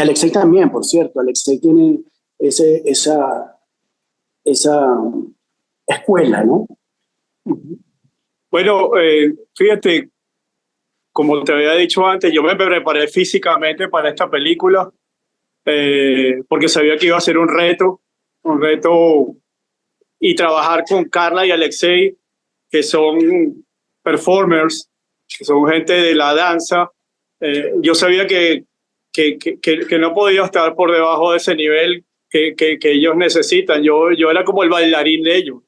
Alexei también, por cierto. Alexei tiene esa escuela, ¿no? Bueno, fíjate, como te había dicho antes, yo me preparé físicamente para esta película porque sabía que iba a ser un reto, y trabajar con Carla y Alexei, que son performers, que son gente de la danza. Yo sabía que no podía estar por debajo de ese nivel que ellos necesitan. Yo era como el bailarín de ellos.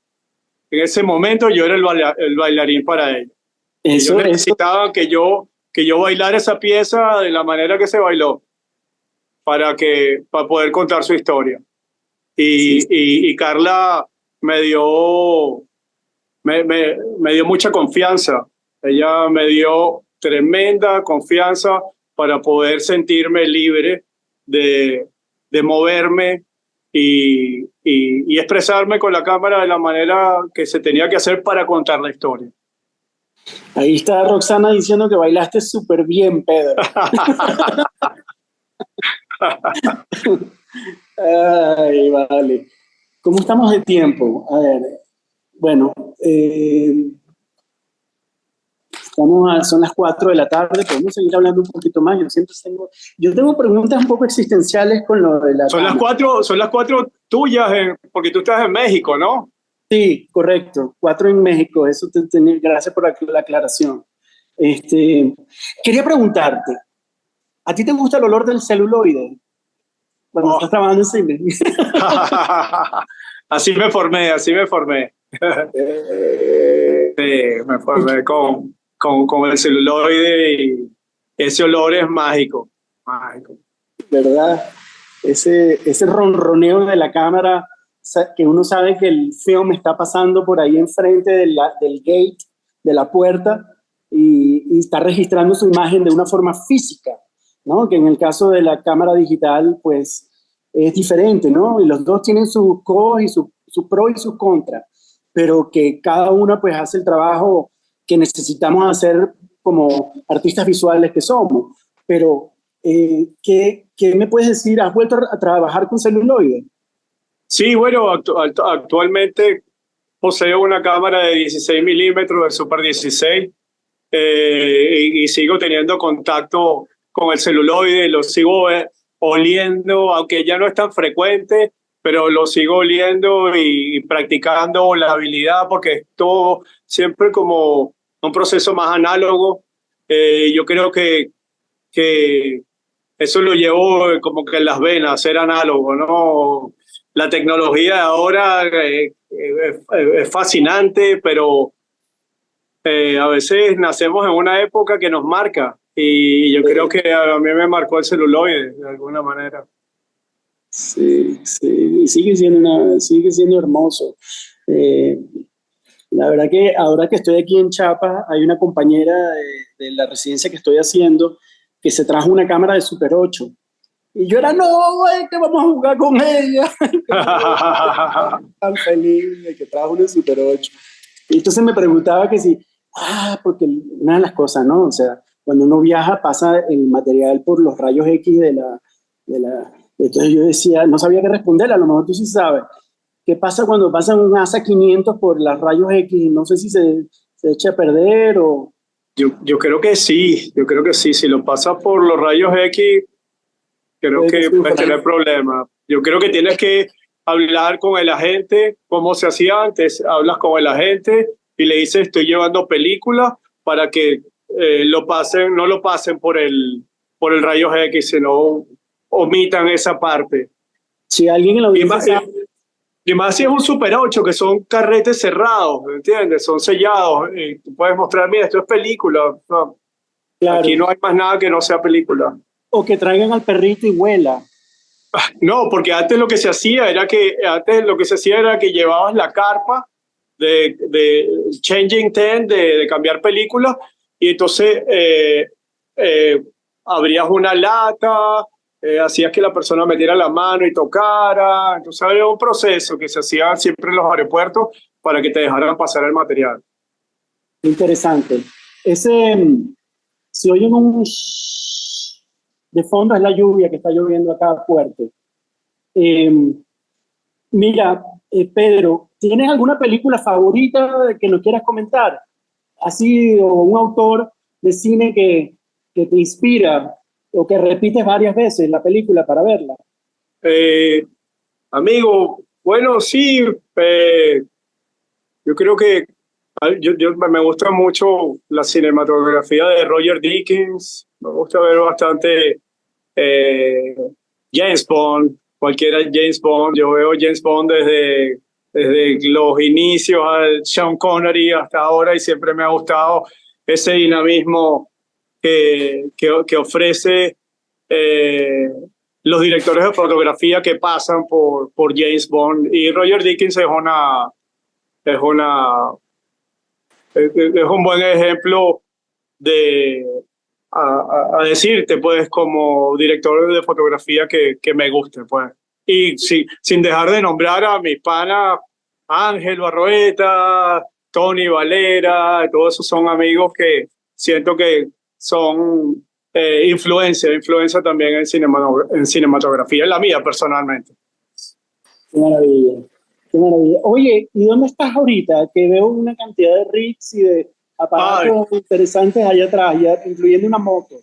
En ese momento yo era el bailarín para ellos. Ellos necesitaban que yo bailara esa pieza de la manera que se bailó para poder contar su historia. Y Carla me dio mucha confianza. Ella me dio tremenda confianza para poder sentirme libre de moverme y expresarme con la cámara de la manera que se tenía que hacer para contar la historia. Ahí está Roxana diciendo que bailaste súper bien, Pedro. Ay, vale. ¿Cómo estamos de tiempo? A ver, bueno, son las 4 de la tarde, podemos seguir hablando un poquito más. Yo tengo preguntas un poco existenciales con lo de la... Son las 4 tuyas, porque tú estás en México, ¿no? Sí, correcto, 4 en México, gracias por la aclaración. Quería preguntarte, ¿a ti te gusta el olor del celuloide cuando estás trabajando en cine? Así me formé. Sí, me formé con el celuloide, y ese olor es mágico. ¿Verdad? Ese ronroneo de la cámara, que uno sabe que el film está pasando por ahí enfrente del gate, de la puerta, y está registrando su imagen de una forma física, ¿no? Que en el caso de la cámara digital, pues, es diferente, ¿no? Y los dos tienen sus cosas y su pro y sus contras, pero que cada una, pues, hace el trabajo que necesitamos hacer como artistas visuales que somos. Pero, ¿qué me puedes decir? ¿Has vuelto a trabajar con celuloide? Sí, bueno, actualmente poseo una cámara de 16 milímetros de Super 16, y sigo teniendo contacto con el celuloide, lo sigo oliendo, aunque ya no es tan frecuente, pero lo sigo oliendo y practicando la habilidad, porque es todo siempre como un proceso más análogo. Yo creo que eso lo llevo como que en las venas, ser análogo, ¿no? La tecnología de ahora es fascinante, pero a veces nacemos en una época que nos marca, y yo creo que a mí me marcó el celuloide de alguna manera. Sí, y sigue siendo hermoso. La verdad que ahora que estoy aquí en Chiapas, hay una compañera de la residencia que estoy haciendo que se trajo una cámara de Super 8. Y yo era, no, güey, que vamos a jugar con ella. Tan feliz de que trajo una Super 8. Y entonces me preguntaba que si, porque una de las cosas, ¿no? O sea, cuando uno viaja pasa el material por los rayos X de la... Entonces yo decía, no sabía qué responder, a lo mejor tú sí sabes. ¿Qué pasa cuando pasan un ASA 500 por los rayos X? No sé si se echa a perder o... Yo creo que sí, si lo pasa por los rayos X, creo que puede tener problemas. Yo creo que tienes que hablar con el agente, como se hacía antes. Hablas con el agente y le dices, estoy llevando película para que no lo pasen por el rayos X, sino omitan esa parte. Si alguien en la audiencia y más si es un Super 8, que son carretes cerrados, ¿entiendes? Son sellados. Tú puedes mostrar, mira, esto es película. No, claro. Aquí no hay más nada que no sea película. O que traigan al perrito y vuela. No, porque antes lo que se hacía era que llevabas la carpa de Changing 10, de cambiar películas, y entonces abrías una lata hacías que la persona metiera la mano y tocara. Entonces había un proceso que se hacía siempre en los aeropuertos para que te dejaran pasar el material. Interesante. Ese, si oyen un shhh de fondo es la lluvia que está lloviendo acá fuerte. Eh, Mira, Pedro, ¿tienes alguna película favorita que nos quieras comentar? Así, o un autor de cine que te inspira o que repites varias veces la película para verla. Eh, Amigo, bueno, sí, yo creo que me gusta mucho la cinematografía de Roger Deakins, me gusta ver bastante eh, James Bond, cualquiera James Bond, yo veo James Bond desde los inicios al Sean Connery hasta ahora y siempre me ha gustado ese dinamismo que ofrece eh, los directores de fotografía que pasan por James Bond. Y Roger Deakins es una, es un buen ejemplo de a decirte, pues, como director de fotografía que me guste, pues. Y sí, sin dejar de nombrar a mis panas Ángel Barroeta, Tony Valera, todos esos son amigos que siento que son influencia también en cinematografía, en la mía personalmente. Qué maravilla, qué maravilla. Oye, ¿y dónde estás ahorita? Que veo una cantidad de rigs y de Ay, aparatos interesantes allá atrás, ya, incluyendo una moto.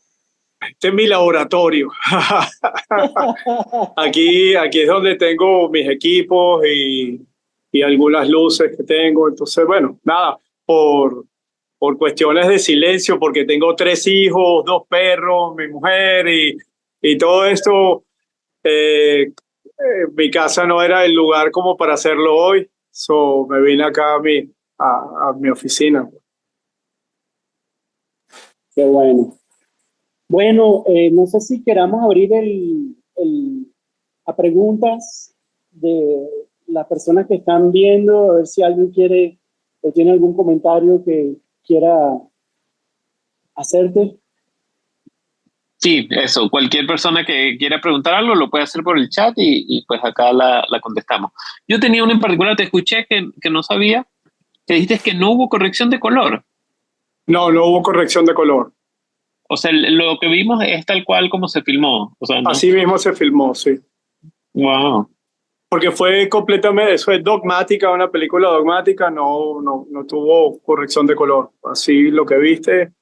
este es mi laboratorio. Aquí es donde tengo mis equipos y algunas luces que tengo. Entonces, bueno, nada, por cuestiones de silencio, porque tengo 3 hijos, 2 perros, mi mujer y todo esto, mi casa no era el lugar como para hacerlo hoy. So, me vine acá a mi oficina. Qué bueno. Bueno, no sé si queramos abrir a preguntas de las personas que están viendo, a ver si alguien quiere o tiene algún comentario que quiera hacerte. Sí, eso. Cualquier persona que quiera preguntar algo lo puede hacer por el chat y pues acá la contestamos. Yo tenía una en particular, te escuché que no sabía, que dijiste que no hubo corrección de color. No, no hubo corrección de color. O sea, lo que vimos es tal cual como se filmó. O sea, no. Así mismo se filmó, sí. Wow. Porque fue completamente, eso es dogmática, una película dogmática, no tuvo corrección de color. Así lo que viste.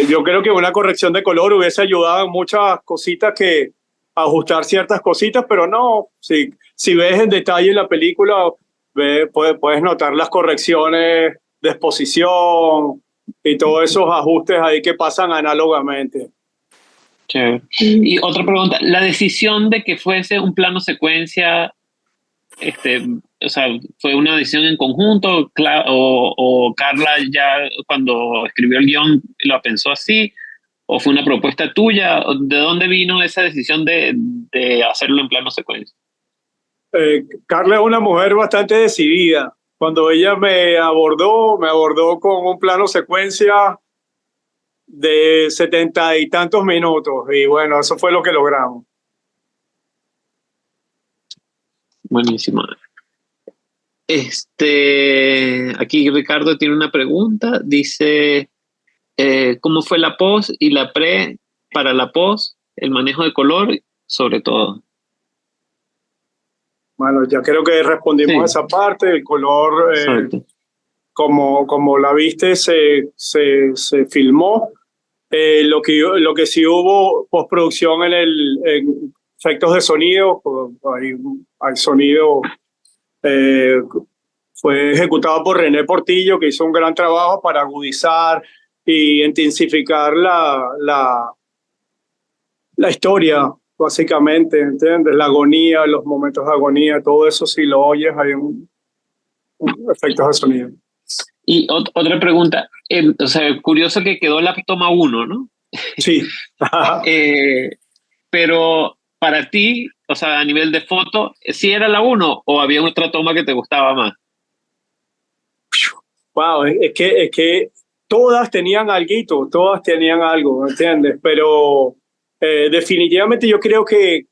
Yo creo que una corrección de color hubiese ayudado en muchas cositas que ajustar ciertas cositas, pero no, si ves en detalle la película, puedes notar las correcciones de exposición y todos esos ajustes ahí que pasan análogamente. Chévere. Y otra pregunta, la decisión de que fuese un plano secuencia, o sea, ¿fue una decisión en conjunto o Carla ya cuando escribió el guión lo pensó así? ¿O fue una propuesta tuya? ¿De dónde vino esa decisión de hacerlo en plano secuencia? Carla es una mujer bastante decidida. Cuando ella me abordó con un plano secuencia de 70 y tantos minutos. Y bueno, eso fue lo que logramos. Buenísimo. Aquí Ricardo tiene una pregunta. Dice, ¿cómo fue la post y la pre para la post? El manejo de color, sobre todo. Bueno, ya creo que respondimos a esa parte. El color, como la viste, se filmó. Lo que sí hubo postproducción en efectos de sonido, hay sonido, fue ejecutado por René Portillo, que hizo un gran trabajo para agudizar y intensificar la historia, básicamente, ¿entiendes? La agonía, los momentos de agonía, todo eso, si lo oyes, hay un efectos de sonido. Y otra pregunta, o sea, curioso que quedó la toma 1, ¿no? Sí. Pero para ti, o sea, a nivel de foto, ¿sí era la 1 o había otra toma que te gustaba más? Wow, es que todas tenían algo, ¿entiendes? Pero definitivamente yo creo que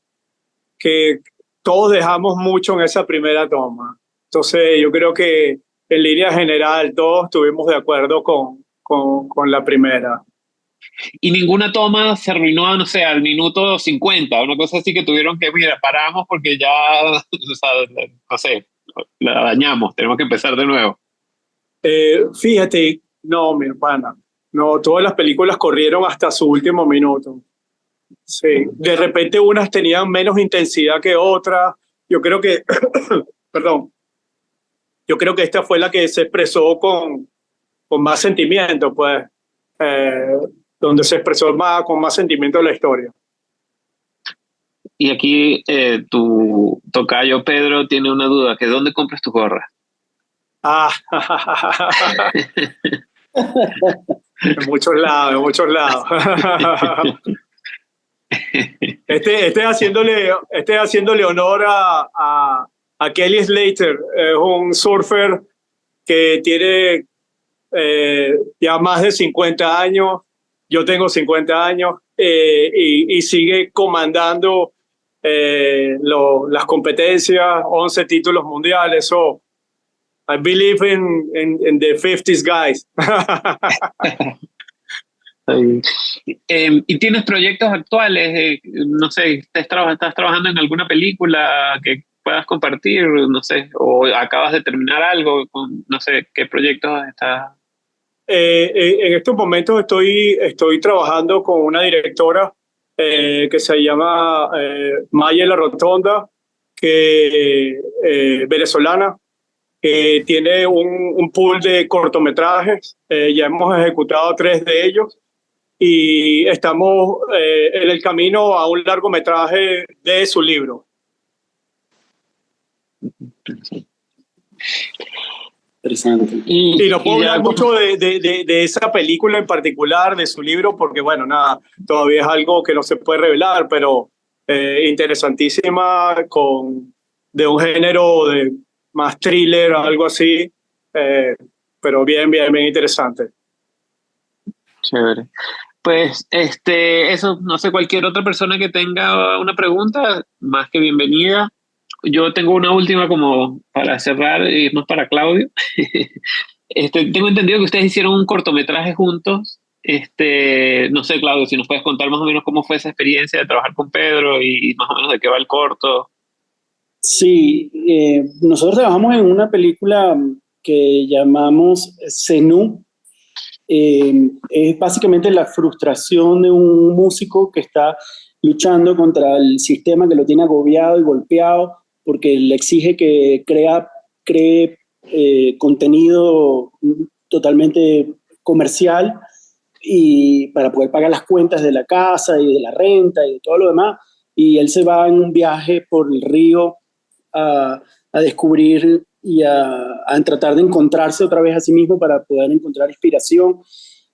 todos dejamos mucho en esa primera toma. Entonces yo creo que en línea general todos estuvimos de acuerdo con la primera. Y ninguna toma se arruinó, no sé, al minuto 50, una cosa así que tuvieron que, mira, paramos porque ya, o sea, no sé, la dañamos, tenemos que empezar de nuevo. Fíjate, no, mi hermana, no, todas las películas corrieron hasta su último minuto. Sí, de repente unas tenían menos intensidad que otras. Yo creo que, perdón, yo creo que esta fue la que se expresó con más sentimiento, pues, donde se expresó con más sentimiento la historia. Y aquí tu tocayo Pedro tiene una duda, que ¿dónde compras tus gorras? Ah, en muchos lados, en muchos lados. Este haciéndole honor a Kelly Slater, es un surfer que tiene ya más de 50 años, yo tengo 50 años, y sigue comandando las competencias, 11 títulos mundiales. So, I believe in the 50s guys. ¿Y tienes proyectos actuales? No sé, ¿estás trabajando en alguna película que puedas compartir? No sé, o acabas de terminar algo, no sé, ¿qué proyectos estás? En estos momentos estoy trabajando con una directora que se llama Maya La Rotonda, que venezolana, que tiene un pool de cortometrajes. Ya hemos ejecutado 3 de ellos y estamos en el camino a un largometraje de su libro. Interesante. Y no puedo hablar mucho de esa película en particular, de su libro, porque bueno, nada, todavía es algo que no se puede revelar, pero interesantísima, de un género de más thriller, algo así, pero bien interesante. Chévere. Pues eso, no sé, cualquier otra persona que tenga una pregunta, más que bienvenida. Yo tengo una última como para cerrar, y es más para Claudio. Tengo entendido que ustedes hicieron un cortometraje juntos. No sé, Claudio, si nos puedes contar más o menos cómo fue esa experiencia de trabajar con Pedro y más o menos de qué va el corto. Sí, nosotros trabajamos en una película que llamamos Zenú. Es básicamente la frustración de un músico que está luchando contra el sistema que lo tiene agobiado y golpeado porque le exige que cree contenido totalmente comercial y para poder pagar las cuentas de la casa y de la renta y de todo lo demás. Y él se va en un viaje por el río a descubrir y a tratar de encontrarse otra vez a sí mismo para poder encontrar inspiración,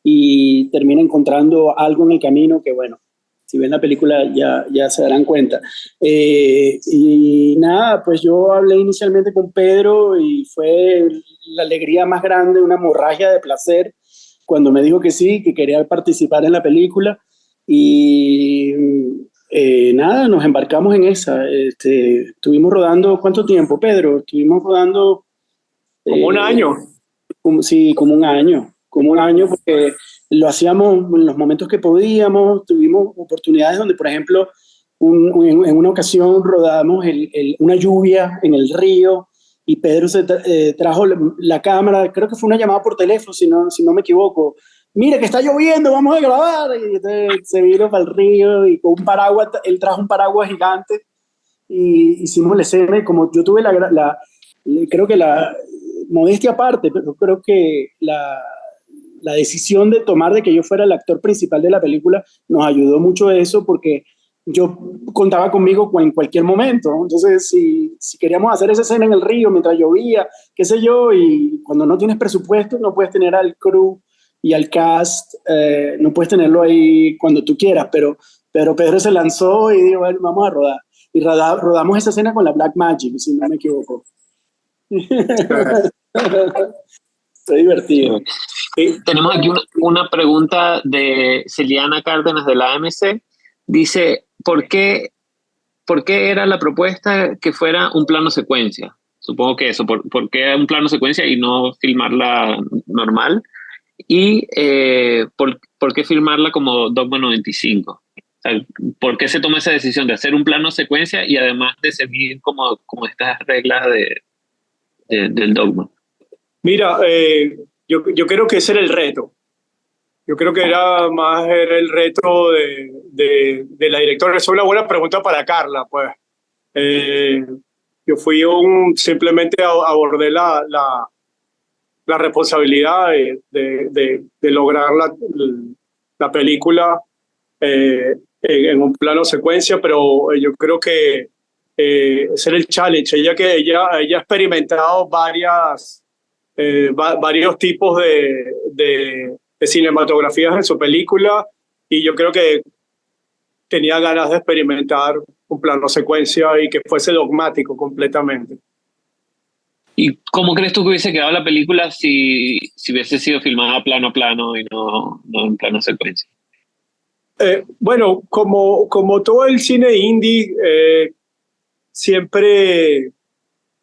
y termina encontrando algo en el camino que, bueno, si ven la película ya se darán cuenta. Y nada, pues yo hablé inicialmente con Pedro y fue la alegría más grande, una hemorragia de placer cuando me dijo que sí, que quería participar en la película. Y nada, nos embarcamos en esa. Estuvimos rodando, ¿cuánto tiempo, Pedro? Estuvimos rodando... Como un año. Sí, como un año, porque lo hacíamos en los momentos que podíamos. Tuvimos oportunidades donde, por ejemplo, en una ocasión rodamos una lluvia en el río y Pedro trajo la cámara, creo que fue una llamada por teléfono, si no me equivoco. Mira que está lloviendo, vamos a grabar. Y entonces se vino para el río y con un paraguas, él trajo un paraguas gigante y hicimos la escena. Y como yo tuve creo que la modestia aparte, pero creo que la decisión de tomar de que yo fuera el actor principal de la película nos ayudó mucho a eso, porque yo contaba conmigo en cualquier momento. Entonces, si queríamos hacer esa escena en el río mientras llovía, qué sé yo, y cuando no tienes presupuesto no puedes tener al crew y al cast, no puedes tenerlo ahí cuando tú quieras, pero Pedro se lanzó y dijo, bueno, vamos a rodar. Y rodamos esa escena con la Blackmagic, si no me equivoco. Fue divertido. Tenemos aquí una pregunta de Celiana Cárdenas de la AMC. dice, ¿por qué era la propuesta que fuera un plano secuencia? Supongo que eso, ¿por qué un plano secuencia y no filmarla normal? Y ¿por qué filmarla como Dogma 95? O sea, ¿por qué se toma esa decisión de hacer un plano secuencia y además de seguir como estas reglas del Dogma? Mira, yo creo que ese era el reto. Yo creo que era el reto de la directora. Esa es una buena pregunta para Carla, pues. Eh, yo simplemente abordé la responsabilidad de lograr la película en un plano secuencia, pero yo creo que ese era el challenge. Ella ha experimentado varios tipos de cinematografías en su película, y yo creo que tenía ganas de experimentar un plano secuencia y que fuese dogmático completamente. ¿Y cómo crees tú que hubiese quedado la película si hubiese sido filmada plano a plano y no en plano secuencia? Bueno, como todo el cine indie, siempre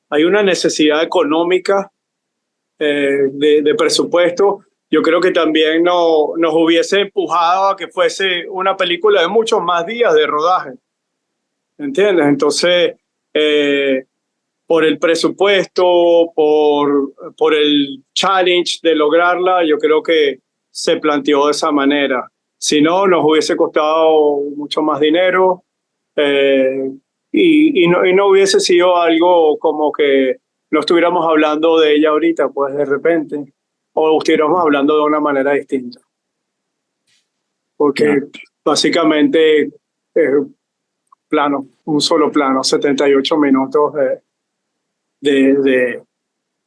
hay una necesidad económica de presupuesto. Yo creo que también nos hubiese empujado a que fuese una película de muchos más días de rodaje, ¿entiendes? Entonces, por el presupuesto, por el challenge de lograrla, yo creo que se planteó de esa manera. Si no, nos hubiese costado mucho más dinero y no hubiese sido algo como que no estuviéramos hablando de ella ahorita, pues de repente, o estuviéramos hablando de una manera distinta. Porque básicamente un solo plano, 78 minutos de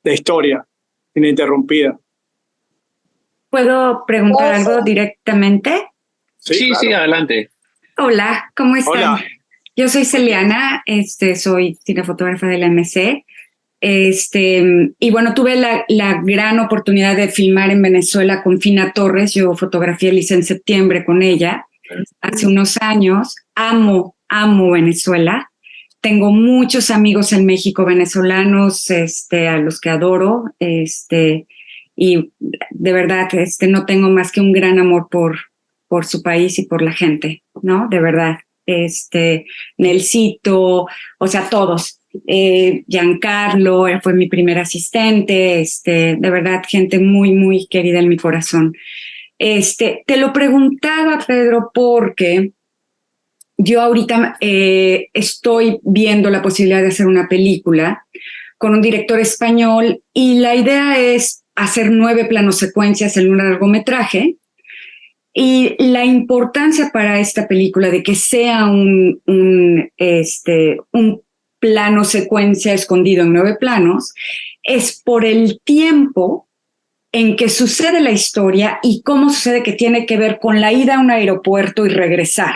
historia ininterrumpida. ¿Puedo preguntar algo directamente? Sí, claro. Sí, adelante. Hola, ¿cómo están? Hola. Yo soy Celiana, soy cinefotógrafa de la MC. Y bueno, tuve la gran oportunidad de filmar en Venezuela con Fina Torres. Yo fotografié Elisa en septiembre con ella hace unos años. Amo Venezuela. Tengo muchos amigos en México venezolanos, a los que adoro, y de verdad, no tengo más que un gran amor por su país y por la gente, ¿no? De verdad. Nelsito, o sea, todos. Giancarlo fue mi primer asistente, de verdad, gente muy, muy querida en mi corazón. Te lo preguntaba, Pedro, porque yo ahorita estoy viendo la posibilidad de hacer una película con un director español y la idea es hacer 9 planosecuencias en un largometraje. Y la importancia para esta película de que sea un plano secuencia escondido en 9 planos es por el tiempo en que sucede la historia y cómo sucede, que tiene que ver con la ida a un aeropuerto y regresar.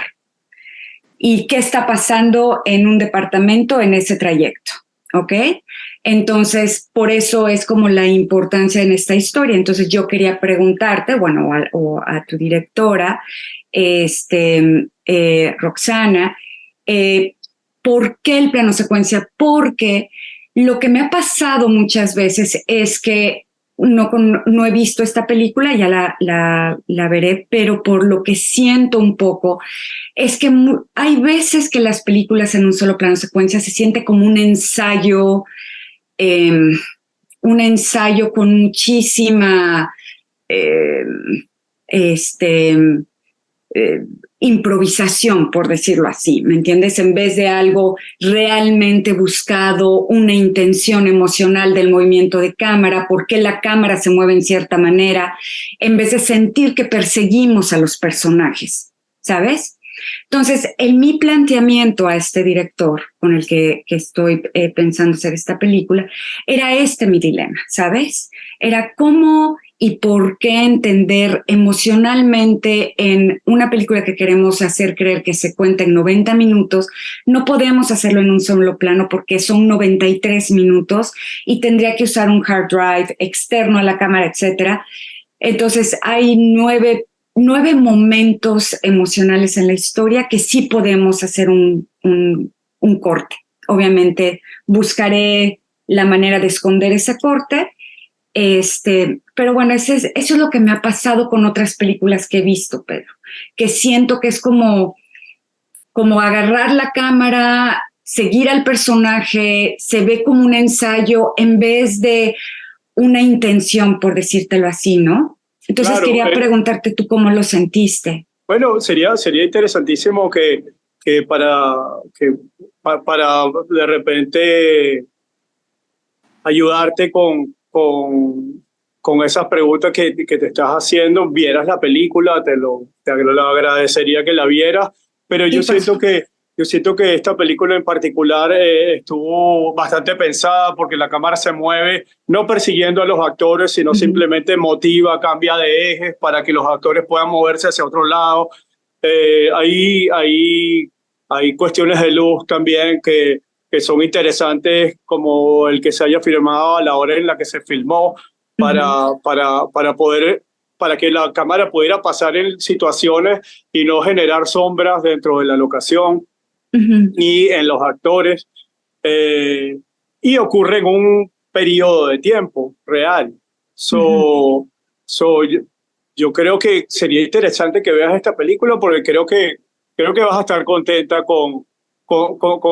Y qué está pasando en un departamento en ese trayecto, ¿ok? Entonces, por eso es como la importancia en esta historia. Entonces, yo quería preguntarte, bueno, a tu directora, Roxana, ¿por qué el plano secuencia? Porque lo que me ha pasado muchas veces es que no he visto esta película, ya la veré, pero por lo que siento un poco es que hay veces que las películas en un solo plano secuencia se siente como un ensayo con muchísima improvisación, por decirlo así, ¿me entiendes? En vez de algo realmente buscado, una intención emocional del movimiento de cámara, por qué la cámara se mueve en cierta manera, en vez de sentir que perseguimos a los personajes, ¿sabes? Entonces, mi planteamiento a este director con el que estoy pensando hacer esta película, era mi dilema, ¿sabes? Era cómo y por qué entender emocionalmente en una película que queremos hacer creer que se cuenta en 90 minutos, no podemos hacerlo en un solo plano porque son 93 minutos y tendría que usar un hard drive externo a la cámara, etcétera. Entonces, hay 9 9 momentos emocionales en la historia que sí podemos hacer un corte. Obviamente buscaré la manera de esconder ese corte, pero bueno, eso es lo que me ha pasado con otras películas que he visto, Pedro, que siento que es como agarrar la cámara, seguir al personaje, se ve como un ensayo en vez de una intención, por decírtelo así, ¿no? Entonces Claro, quería preguntarte tú cómo lo sentiste. bueno, sería interesantísimo que para de repente ayudarte con esas preguntas que te estás haciendo, vieras la película, te agradecería que la vieras, pero Sí, pues, yo siento que esta película en particular estuvo bastante pensada porque la cámara se mueve no persiguiendo a los actores, sino simplemente motiva, cambia de ejes para que los actores puedan moverse hacia otro lado. Hay cuestiones de luz también que son interesantes, como el que se haya filmado a la hora en la que se filmó, para que la cámara pudiera pasar en situaciones y no generar sombras dentro de la locación y en los actores. Y ocurre en un periodo de tiempo real. Yo creo que sería interesante que veas esta película porque creo que vas a estar contenta con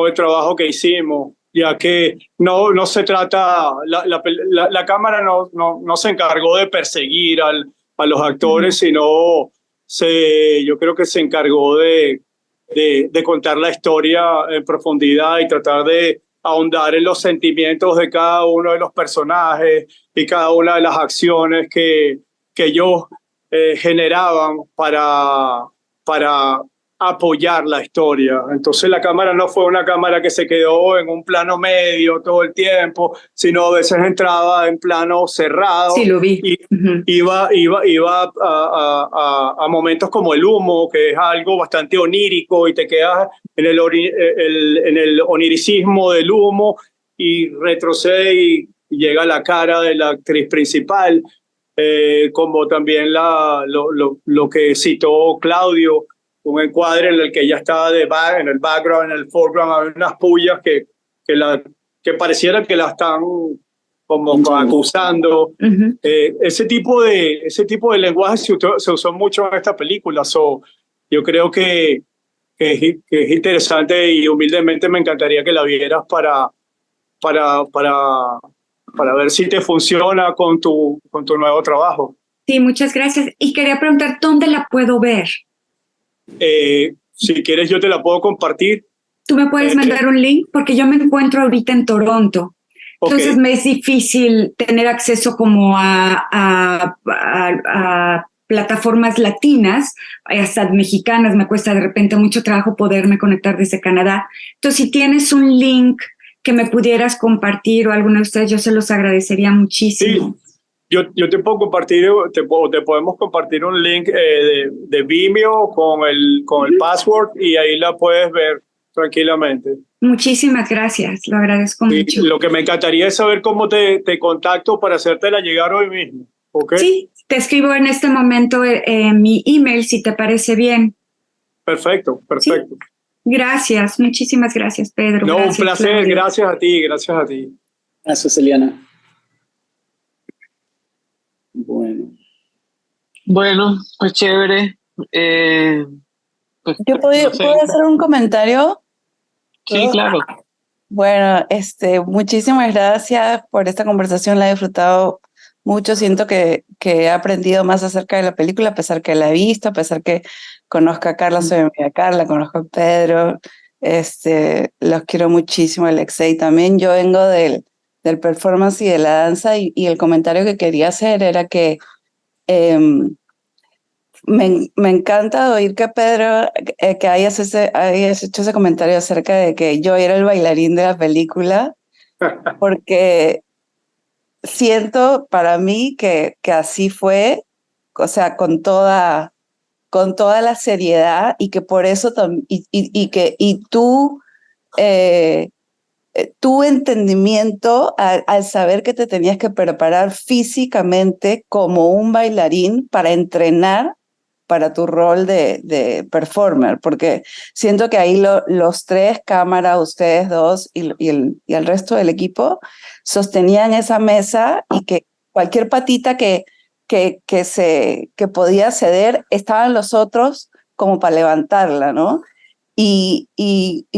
el trabajo que hicimos, ya que no se trata, la cámara no se encargó de perseguir a los actores, sino yo creo que se encargó de contar la historia en profundidad y tratar de ahondar en los sentimientos de cada uno de los personajes y cada una de las acciones que ellos generaban para apoyar la historia. Entonces la cámara no fue una cámara que se quedó en un plano medio todo el tiempo, sino a veces entraba en plano cerrado. Sí, lo vi. Y iba a momentos como el humo, que es algo bastante onírico y te quedas en el oniricismo del humo y retrocede y llega la cara de la actriz principal, como también lo que citó Claudio, un encuadre en el que ella estaba en el background, en el foreground, hay unas pullas que pareciera que la están como acusando. Ese tipo de lenguaje se usó mucho en esta película. Yo creo que es interesante y humildemente me encantaría que la vieras para ver si te funciona con tu nuevo trabajo. Sí, muchas gracias. Y quería preguntar, ¿dónde la puedo ver? Si quieres yo te la puedo compartir. ¿Tú me puedes mandar un link? Porque yo me encuentro ahorita en Toronto. Entonces me es difícil tener acceso como a plataformas latinas, hasta mexicanas. Me cuesta de repente mucho trabajo poderme conectar desde Canadá. Entonces, si tienes un link que me pudieras compartir o alguno de ustedes, yo se los agradecería muchísimo. Sí. Yo te puedo compartir, te podemos compartir un link de Vimeo con el password y ahí la puedes ver tranquilamente. Muchísimas gracias, lo agradezco mucho. Lo que me encantaría es saber cómo te contacto para hacértela llegar hoy mismo. ¿Okay? Sí, te escribo en este momento mi email, si te parece bien. Perfecto. Sí. Gracias, muchísimas gracias, Pedro. No, gracias, un placer, Claudio. gracias a ti. Gracias, Eliana. Bueno, pues chévere. Pues, ¿Yo puedo hacer un comentario? Sí, claro. Bueno, muchísimas gracias por esta conversación, la he disfrutado mucho, siento que he aprendido más acerca de la película, a pesar que la he visto, a pesar que conozco a Carla, soy amiga de Carla, conozco a Pedro, los quiero muchísimo, Alexei también. Yo vengo del performance y de la danza y el comentario que quería hacer era que me encanta oír que Pedro, que hayas hecho ese comentario acerca de que yo era el bailarín de la película, porque siento para mí que así fue, o sea, con toda la seriedad y que por eso tu entendimiento al saber que te tenías que preparar físicamente como un bailarín para entrenar para tu rol de performer, porque siento que ahí los tres, cámara, ustedes dos y el resto del equipo, sostenían esa mesa y que cualquier patita que podía ceder, estaban los otros como para levantarla, ¿no? Y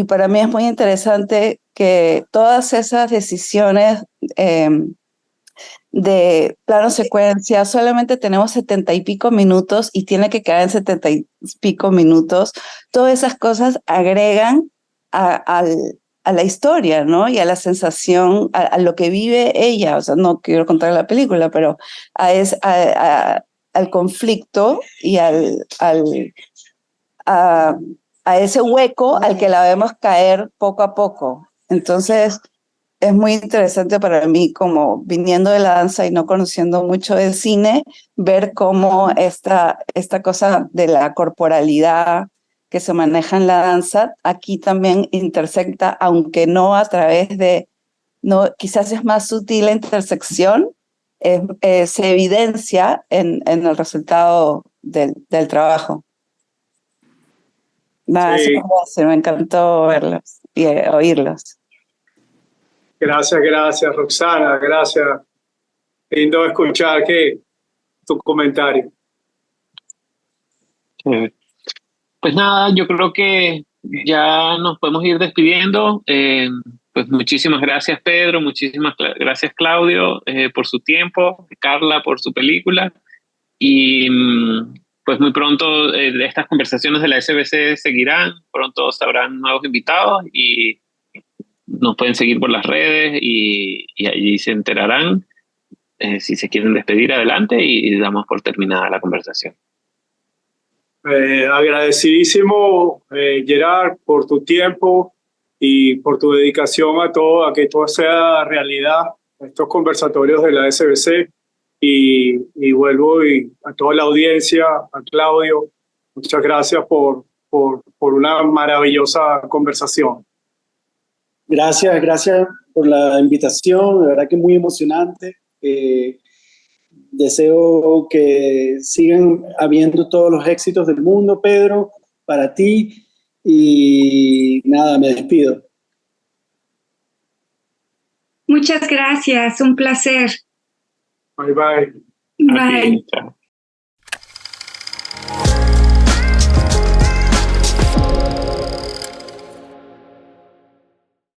para mí es muy interesante que todas esas decisiones de plano secuencia, solamente tenemos 70 y pico minutos y tiene que quedar en 70 y pico minutos. Todas esas cosas agregan a la historia, ¿no? Y a la sensación, a lo que vive ella. O sea, no quiero contar la película, pero al conflicto y a ese hueco al que la vemos caer poco a poco. Entonces, es muy interesante para mí, como viniendo de la danza y no conociendo mucho del cine, ver cómo esta cosa de la corporalidad que se maneja en la danza aquí también intersecta, aunque no a través de, no, quizás es más sutil la intersección, se evidencia en el resultado del trabajo. Nada, Sí. eso como decir, me encantó verlos y oírlos. Gracias, Roxana, gracias. Lindo escuchar tu comentario. Pues nada, yo creo que ya nos podemos ir despidiendo. Pues muchísimas gracias, Pedro, muchísimas gracias, Claudio, por su tiempo, Carla, por su película. Y pues muy pronto estas conversaciones de la SBC seguirán, pronto sabrán nuevos invitados y nos pueden seguir por las redes y allí se enterarán si se quieren despedir adelante y damos por terminada la conversación. Agradecidísimo, Gerard, por tu tiempo y por tu dedicación a que todo sea realidad, estos conversatorios de la SBC. Y vuelvo a toda la audiencia, a Claudio, muchas gracias por una maravillosa conversación. Gracias por la invitación, de verdad que muy emocionante. Deseo que sigan habiendo todos los éxitos del mundo, Pedro, para ti. Y nada, me despido. Muchas gracias, un placer. Bye, bye. Bye. Chao.